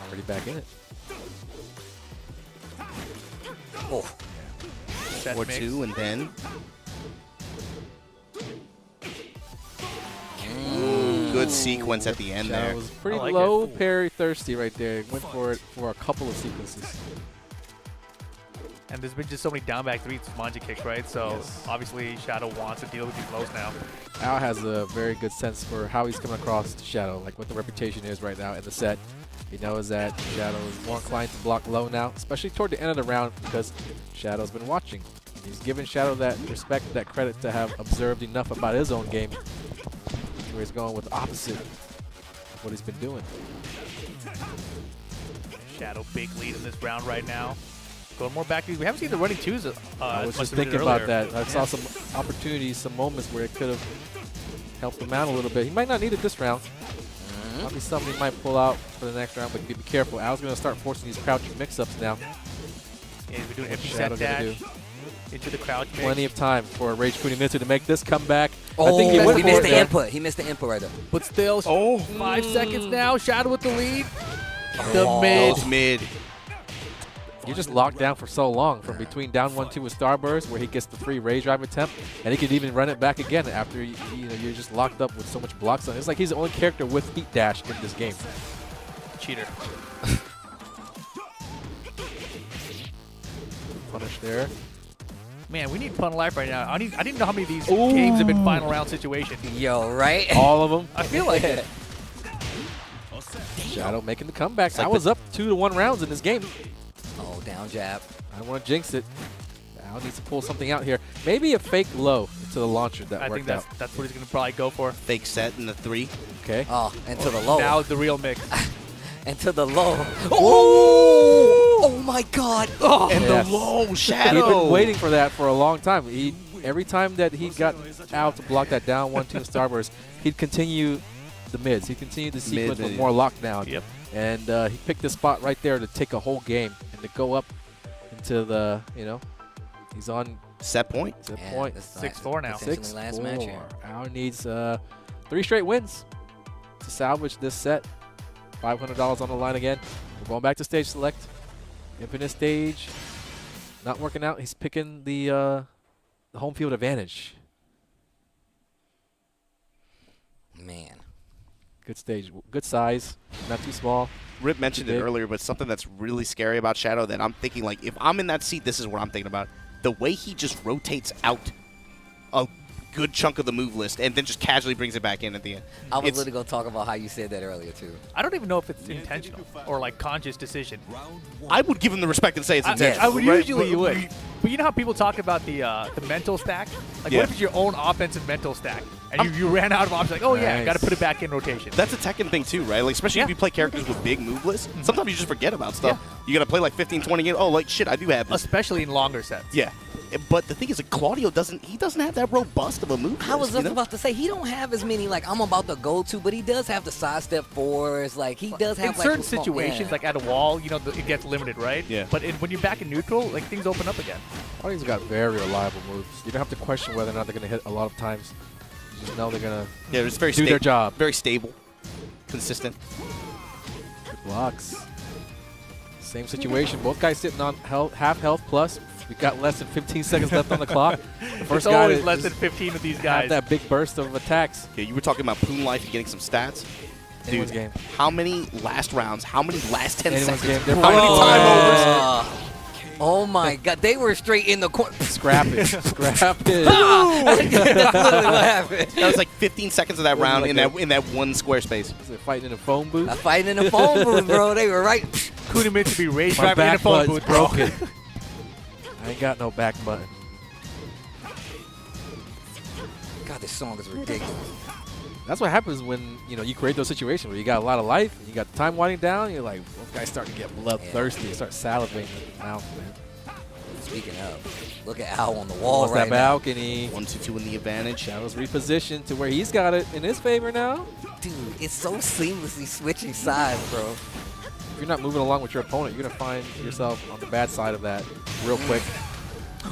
Already back in it. Oh. Set Or mix. 2 and then. Good sequence at the end Shadow there. was pretty I like low, it. parry thirsty right there. Went for it for a couple of sequences. And there's been just so many down back 3s Manja kicks, right? So Yes. obviously Shadow wants to deal with these lows now. Al has a very good sense for how he's coming across to Shadow, like what the reputation is right now in the set. He knows that Shadow is more inclined to block low now, especially toward the end of the round because Shadow's been watching. And he's given Shadow that respect, that credit to have observed enough about his own game where he's going with the opposite of what he's been doing. Shadow big lead in this round right now. Going more back. We haven't seen the running 2s I was as much just as we did thinking about earlier. that. I saw some opportunities, some moments where it could have helped him out a little bit. He might not need it this round. Might be something he might pull out for the next round, but be careful. Al's going to start forcing these crouching mix-ups now. Yeah, we're doing What's empty Shadow set gonna dash do? into the crouch mix. Plenty of time for Rage Kunimitsu to make this comeback. Oh, I think he went he for missed it the there. input. He missed the input right there. But still, 5 seconds now. Shadow with the lead. The Oh. mid. Goes mid. You're just locked down for so long from between down 1-2 with Starburst, where he gets the free rage drive attempt, and he could even run it back again after you're just locked up with so much blocks on. It's like he's the only character with heat dash in this game. Cheater. Punish there. Man, we need Pun Life right now. I didn't know how many of these games have been final round situations. Yo, right? All of them. I feel like it. Shadow making the comeback. like I was up 2-1 rounds in this game. Oh, down jab. I don't want to jinx it. Al needs to pull something out here. Maybe a fake low to the launcher that I worked think out. that's what he's going to probably go for. Fake set in the 3. Okay. Oh, and to the low. Now the real mix. And to the low. Oh! Oh my God! Oh. And Yes. the low He'd Shadow. been waiting for that for a long time. Every time that he got out to block that down 1-2 Starburst, he'd continue the mids. He'd continue the sequence with Mid. more lockdown. Yep. And he picked this spot right there to take a whole game and to go up into the, he's on Set point. set Yeah, point. this is 6-4 now. potentially last match here. Al needs 3 straight wins to salvage this set. $500 on the line again. We're going back to stage select. Infinite stage. Not working out. He's picking the home field advantage. Man. Good stage. Good size. Not too small. Rip mentioned it Big. earlier, but something that's really scary about Shadow that I'm thinking, like, if I'm in that seat, this is what I'm thinking about. The way he just rotates out a good chunk of the move list and then just casually brings it back in at the end. I was It's- literally going to talk about how you said that earlier, too. I don't even know if it's intentional or like conscious decision. I would give him the respect and say it's intentional. I would right? usually would. But you know how people talk about the mental stack? Like, Yeah. what if it's your own offensive mental stack? And you ran out of options. Like, oh yeah, Nice. got to put it back in rotation. That's a Tekken thing too, right? Like, especially if you play characters with big move lists. Sometimes you just forget about stuff. You got to play like 15, 20 games. Oh, like shit, I do have this. Especially in longer sets. Yeah. But the thing is, like, Claudio doesn't have that robust of a move I was list, just about to say, he don't have as many, like, I'm about to go to, but he does have the sidestep fours. Like, he does have, in like, certain some small- situations, yeah. like at a wall, you know, it gets limited, right? Yeah. But when you're back in neutral, like, things open up again. Claudio's got very reliable moves. You don't have to question whether or not they're going to hit a lot of times. You just know they're going to it's very do their job. Very stable, consistent. Good blocks. Same situation. Both guys sitting on half health plus. We got less than 15 seconds left on the clock. The first It's guy always to less just than 15 of these have guys. that big burst of attacks. Yeah, you were talking about Poon Life and getting some stats. Anyone's Dude, game. how many last rounds, how many last 10 Anyone's seconds, game. how many Bro. time overs? Oh my God, they were straight in the corner. Scrap it. Scrap it. That's literally what happened. That was like 15 seconds of that round like in that one square space. Is it fighting in a phone booth? I fighting in the phone booth, bro. They were right. Kuda meant to be rage My driving in a back phone button's booth, bro. broken. I ain't got no back button. God, this song is ridiculous. That's what happens when you create those situations where you got a lot of life, and you got the time winding down. You're like, well, guys starting to get bloodthirsty, start salivating at the mouth, man. Speaking of, look at Al on the wall Almost right that now. balcony. 1-2-2 in the advantage. Shadow's repositioned to where he's got it in his favor now. Dude, it's so seamlessly switching sides, bro. If you're not moving along with your opponent, you're gonna find yourself on the bad side of that real quick.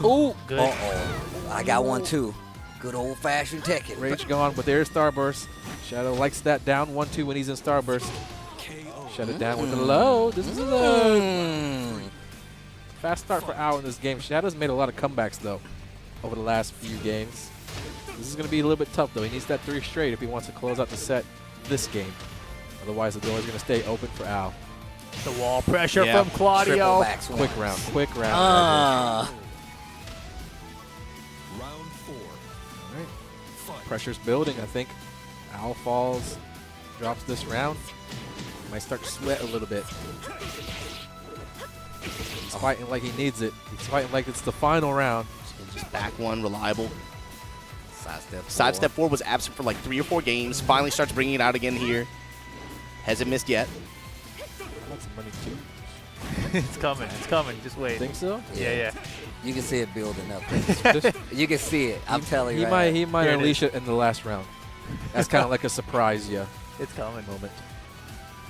Ooh, Good. Uh-oh. I got one, too. Good old-fashioned Tekken. Rage gone, but there's Starburst. Shadow likes that down 1-2 when he's in Starburst. Shut it down with the low. This is a fast start for Al in this game. Shadow's made a lot of comebacks, though, over the last few games. This is going to be a little bit tough, though. He needs that 3 straight if he wants to close out the set this game. Otherwise, the door is going to stay open for Al. The wall pressure Yeah. from Claudio. Triple back swing. Quick round, quick round. right Round 4. here. All right. Pressure's building, I think. Al falls, drops this round. Might start to sweat a little bit. He's fighting like he needs it. He's fighting like it's the final round. Just back one, reliable. Sidestep. Sidestep 4 was absent for like 3 or 4 games. Finally starts bringing it out again here. Hasn't missed yet. I want some money too. It's coming. It's coming. Just wait. Think so? Yeah. You can see it building up. Just- You can see it. I'm telling you. he right might Here it unleash it in the last round. That's kind of like a surprise, It's coming. moment.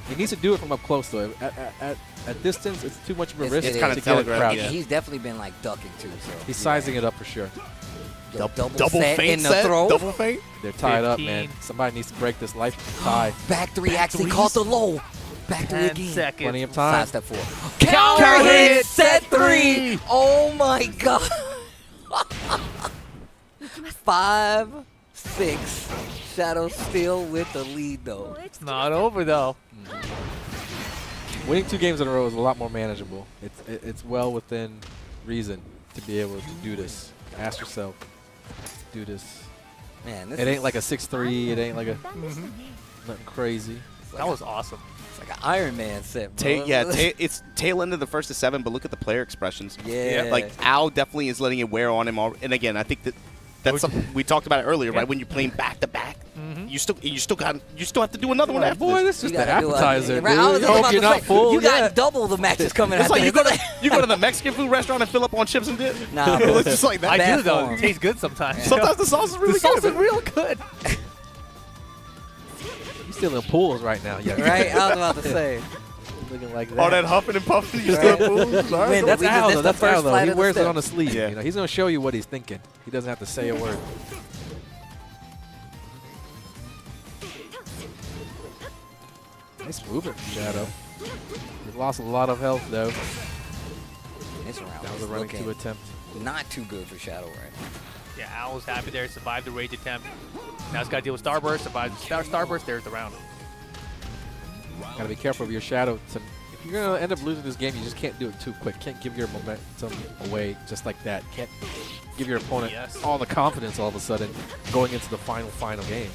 He needs to do it from up close though. At distance, it's too much of a It's- risk it to is. get it Telegraph, crouched. yeah. He's definitely been like ducking too. So He's sizing it up for sure. Yo, double Double set feint in the set? throw. Double feint? They're tied up, 15. man. Somebody needs to break this life tie. Back three Back actually threes? caught the low. Back three 10 again. seconds. Plenty of time. Sidestep 4. Counter Counter hit hit, set 3. Oh my God. 5-6. Shadow still with the lead though. It's not over, though. Winning 2 games in a row is a lot more manageable. It's well within reason to be able to do this. Ask yourself, do this. Man, this It ain't is like a 6-3. It ain't like a nothing crazy. That was awesome. it's like an Iron Man set, bro. It's tail end of the first of 7, but look at the player expressions. Yeah. Like, Al definitely is letting it wear on him. And again, I think that's something we talked about it earlier, Yeah. right? When you're playing back to back, you still have to do another one after Boy, this. this is You just the gotta do it. appetizer, Right, I was dude. just Hope about you're to not say, full. You Yeah. got double the matches coming It's out like there. you go to the Mexican food restaurant and fill up on chips and dip. Nah, bro. It's just like that. I Bad do, though. form. It tastes good sometimes. Sometimes the sauce is really the sauce good. is real good. You're still in pools right now. Yeah. Right? I was about to say. Looking like that. All that huffing and puffing, you Right. still fools. All right. Win. That's We just Al, missed though. the That's first Al, though. flight He of the wears it steps. on the sleeve. Yeah. You know, he's going to show you what he's thinking. He doesn't have to say a word. Nice movement from Shadow. He's lost a lot of health, though. This round That was is a running looking 2 attempt. not too good for Shadow right now. Yeah, Al was happy there. Survived the rage attempt. Now he's got to deal with Starburst. Survived the Starburst. There's the round. Gotta be careful of your Shadow. If you're gonna end up losing this game, you just can't do it too quick. Can't give your momentum away just like that. Can't give your opponent Yes. all the confidence all of a sudden going into the final game.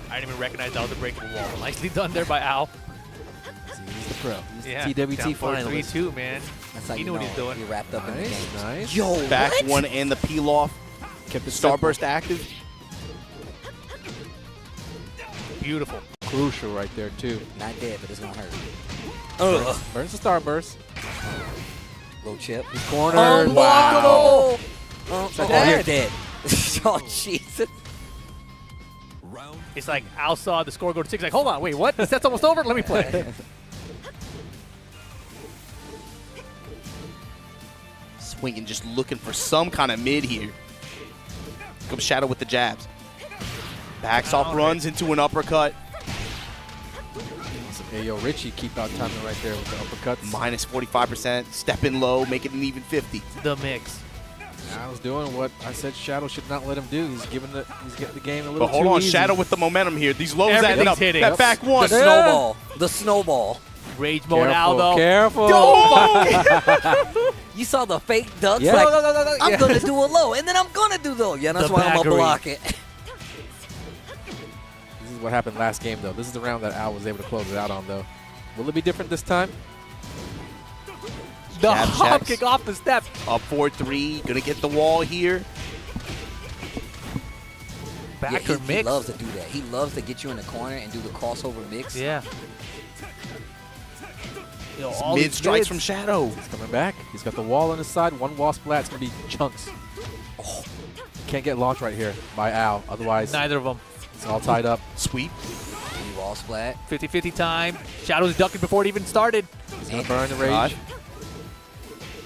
I didn't even recognize that was a breakable wall. Nicely done there by Al. See, he's the pro. He's Yeah. the TWT finalist. 3-2, man. That's how He you knew what know he's doing. He wrapped up in the game. Nice, nice. Yo, Back what? one and the peel off. Kept it Starburst active. Beautiful. Crucial right there, too. Not dead, but it's gonna hurt. Burns the starburst. Little chip. He's cornered. Unblockable! Oh, Dead. you're dead. Oh, Jesus. Round It's like Al saw the score go to 6. Like, hold on, wait, what? The set's almost over? Let me play. Swinging, just looking for some kind of mid here. Comes Shadow with the jabs. Backs off, runs into an uppercut. Hey, yo, Richie keep out timing right there with the uppercuts. Minus 45%. Stepping low, make it an even 50. The mix. Al's doing what I said Shadow should not let him do. He's getting the game a little But hold too on, easy. Shadow with the momentum here. These lows Everything's adding up. hitting. That Yep. back The one. snowball. The snowball. Rage mode Careful, Aldo. careful. Oh! You saw the fake ducks? Yeah. Like, No. I'm Yeah. going to do a low, and then I'm going to do low. Yeah, that's The why I'm going to baggery. block it. This is what happened last game, though. This is the round that Al was able to close it out on, though. Will it be different this time? The Jab hop checks. kick off the step. Up 4-3. Gonna get the wall here. Back Yeah, or he mix. loves to do that. He loves to get you in the corner and do the crossover mix. Yeah. Yo, all Mid these strikes mids. from Shadow. He's coming back. He's got the wall on his side. One wall splat. It's going to be chunks. Oh, can't get launched right here by Al. Otherwise, Neither of them. it's all tied up. Sweep. Wall splat. 50-50 time. Shadow's ducking before it even started. He's going to burn the God. rage.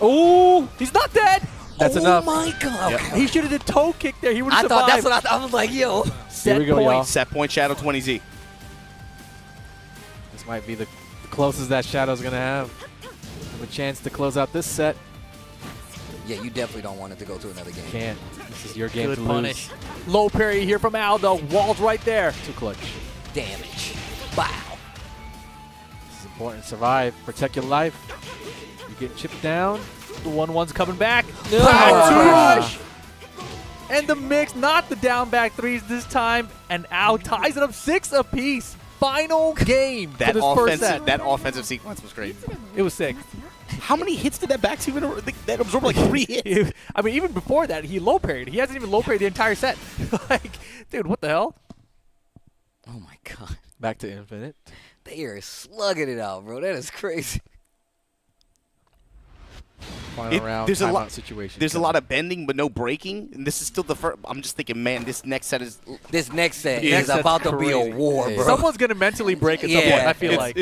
Oh, he's not dead. That's oh enough. my God. Yep. He should have did toe kick there. He would I have thought survived. that's what I thought. I was like, yo. Set Here we go, point. y'all. Set point Shadow 20Z. This might be the closest that Shadow's going to have a chance to close out this set. Yeah, you definitely don't want it to go to another game. Can't. This is your game Good to punish. lose. Low parry here from Aldo. Wall's right there. Too clutch. Damage. Wow. This is important. Survive. Protect your life. You're getting chipped down. The 1-1's coming back. No. Back to rush. And the mix, not the down back threes this time. And Al ties it up 6 apiece. Final game That for this first set. offensive sequence was great. It was sick. How many hits did that back two that absorbed like 3 hits? I mean, even before that, he low parried. He hasn't even low parried the entire set. Like, dude, what the hell? Oh, my God. Back to infinite. They are slugging it out, bro. That is crazy. Final round. There's a timeout lot. situation. There's a lot of bending, but no breaking. And this is still the first. I'm just thinking, man, this next set is. This next set Yeah, is that's about to be a crazy. war, Yeah. bro. Someone's going to mentally break at some Yeah. point, I feel like.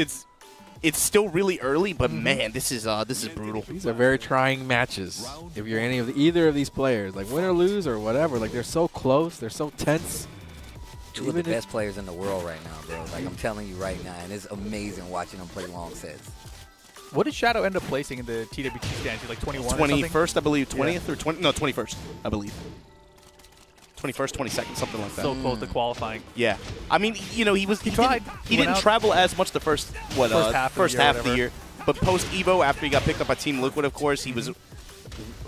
It's still really early, but man, this is brutal. These are very trying matches. If you're either of these players, like win or lose or whatever, like they're so close, they're so tense. Two of the best players in the world right now, bro. Like, I'm telling you right now, and it's amazing watching them play long sets. What did Shadow end up placing in the TWT stands? He's like 21 or something? 21st, I believe. 20th or 20? No, 21st, I believe. 21st, 22nd, something like that. So close to qualifying. Yeah, I mean, you know, he tried. He He went didn't out. travel as much the first half of the year, But post Evo, after he got picked up by Team Liquid, of course, he was.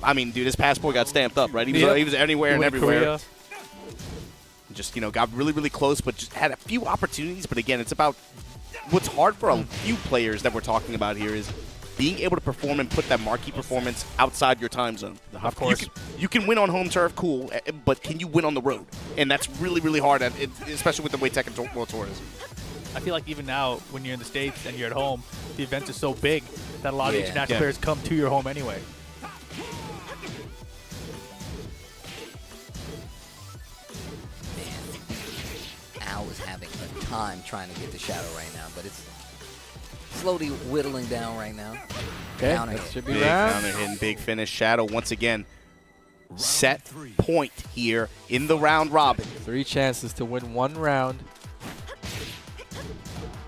I mean, dude, his passport got stamped up, right? He was, Yep. he was anywhere He and went to everywhere. Korea. Just got really, really close, but just had a few opportunities. But again, it's about what's hard for a few players that we're talking about here is being able to perform and put that marquee performance outside your time zone. Of course. You can win on home turf, cool, but can you win on the road? And that's really, really hard, especially with the way Tekken World Tour is. I feel like even now, when you're in the States and you're at home, the events are so big that a lot of the international Yeah. players come to your home anyway. Man, Al is having a time trying to get the Shadow right now, but it's slowly whittling down right now. Okay, Counter that hit. should be Big round. counter hit and big finish. Shadow, once again, set point here in the round robin. 3 chances to win 1 round.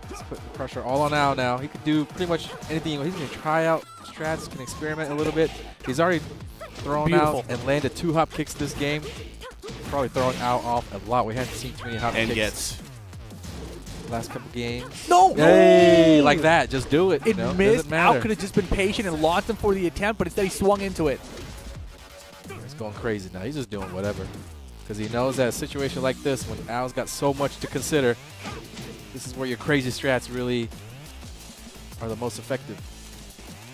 Let's put the pressure all on Al now. He could do pretty much anything. He's going to try out strats, can experiment a little bit. He's already thrown Beautiful. out and landed 2 hop kicks this game. Probably throwing Al off a lot. We haven't seen too many hop And kicks gets. last couple games. No! Hey, like that. Just do it. It you know? missed. Doesn't Al matter. could have just been patient and launched him for the attempt, but instead he swung into it. He's going crazy now. He's just doing whatever. Because he knows that a situation like this, when Al's got so much to consider, this is where your crazy strats really are the most effective.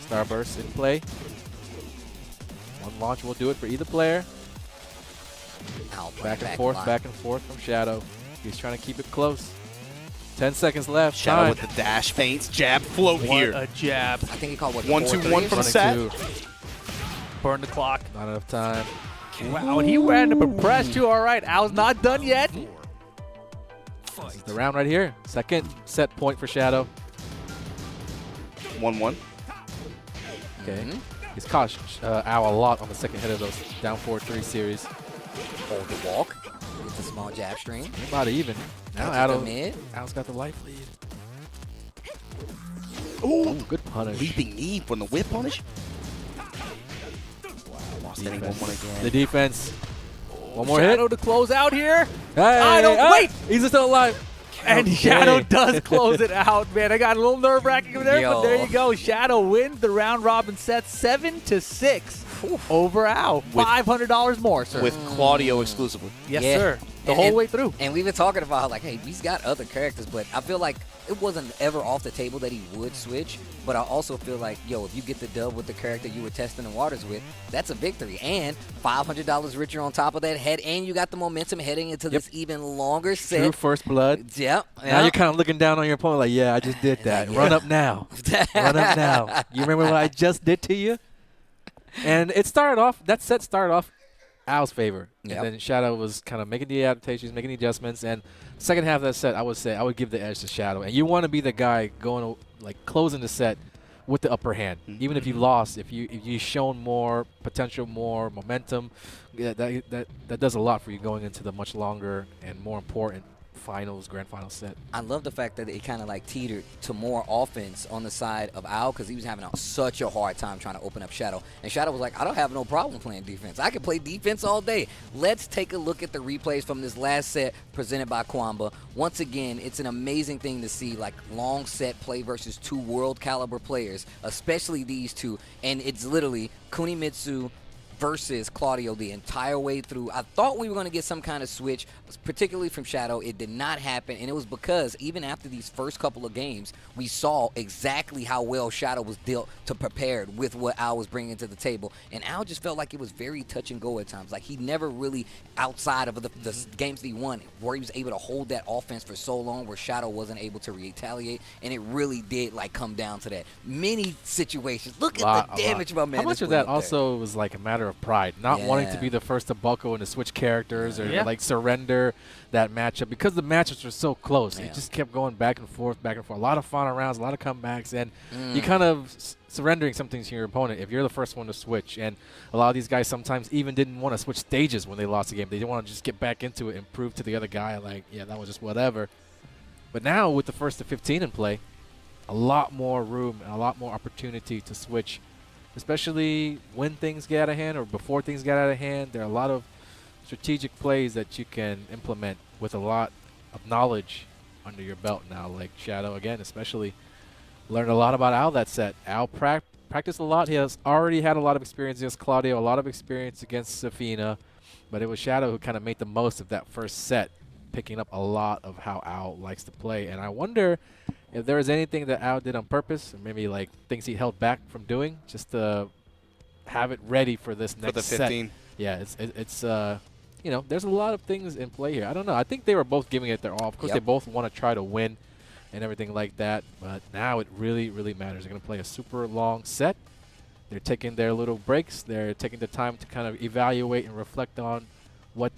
Starburst in play. 1 launch will do it for either player. Al Back and forth from Shadow. He's trying to keep it close. 10 seconds left. Shadow Time. with the dash feints, jab, float What here. a jab. I think he called what? 1-2-1 from Running set. two. Burn the clock. Not enough time. Wow, and he ran up a press too. All right, Al's not done yet. This is the round right here. Second set point for Shadow. 1-1. Okay. He's caught Al a lot on the second hit of those down 4-3 series. Hold the walk. Get the small jab string. About even. Now Touches the Al's mid. got the life lead. Ooh, Ooh, good punish. leaping knee from the whip punish. Lost any Defense. 1-1 again. The defense. One more hit. Shadow to close out here. Hey, wait. He's still alive. And Okay. Shadow does close it out, man. I got a little nerve-wracking over there, but there Yo. you go. Shadow wins the round-robin set 7-6 over Al. $500 more, sir. With Claudio exclusively. yes, Yeah. sir. The And- whole and- way through. And we've been talking about like, hey, he's got other characters, but I feel like it wasn't ever off the table that he would switch. But I also feel like, yo, if you get the dub with the character you were testing the waters with, that's a victory. And $500 richer on top of that head, and you got the momentum heading into this even longer set. True first blood. Yep. Now you're kind of looking down on your opponent like, yeah, I just did that. Yeah. Run up now. Run up now. You remember what I just did to you? And it started off, that set started off Al's favor. Yep. And then Shadow was kind of making the adaptations, making the adjustments. And second half of that set, I would give the edge to Shadow. And you want to be the guy going, like, closing the set with the upper hand. Even if you lost, if you shown more potential, more momentum, yeah, that does a lot for you going into the much longer and more important grand final set. I love the fact that it kind of like teetered to more offense on the side of Al because he was having such a hard time trying to open up Shadow. And Shadow was like, I don't have no problem playing defense. I can play defense all day. Let's take a look at the replays from this last set presented by Kwamba. Once again, it's an amazing thing to see like long set play versus two world caliber players, especially these two. And it's literally Kunimitsu versus Claudio the entire way through. I thought we were going to get some kind of switch, particularly from Shadow. It did not happen, and it was because even after these first couple of games, we saw exactly how well Shadow was dealt to prepared with what Al was bringing to the table. And Al just felt like it was very touch and go at times. Like he never really, outside of the games that he won, where he was able to hold that offense for so long, where Shadow wasn't able to retaliate, and it really did like come down to that. Many situations. Look at the damage my man. How much of that also was like a matter of pride, not wanting to be the first to buckle and to switch characters or like surrender that matchup because the matchups were so close. It just kept going back and forth, back and forth. A lot of final rounds, a lot of comebacks, and you kind of surrendering something to your opponent if you're the first one to switch. And a lot of these guys sometimes even didn't want to switch stages when they lost the game. They didn't want to just get back into it and prove to the other guy like, yeah, that was just whatever. But now with the first to 15 in play, a lot more room and a lot more opportunity to switch, especially when things get out of hand or before things get out of hand. There are a lot of strategic plays that you can implement with a lot of knowledge under your belt now, like Shadow, again, especially learned a lot about Al that set. Al practiced a lot. He has already had a lot of experience against Claudio, a lot of experience against Safina, but it was Shadow who kind of made the most of that first set, picking up a lot of how Al likes to play. And I wonder if there was anything that Al did on purpose, or maybe like things he held back from doing, just to have it ready for this next for the 15. set. Yeah, it's you know, there's a lot of things in play here. I don't know. I think they were both giving it their all. Of course, they both want to try to win and everything like that. But now it really, really matters. They're going to play a super long set. They're taking their little breaks. They're taking the time to kind of evaluate and reflect on what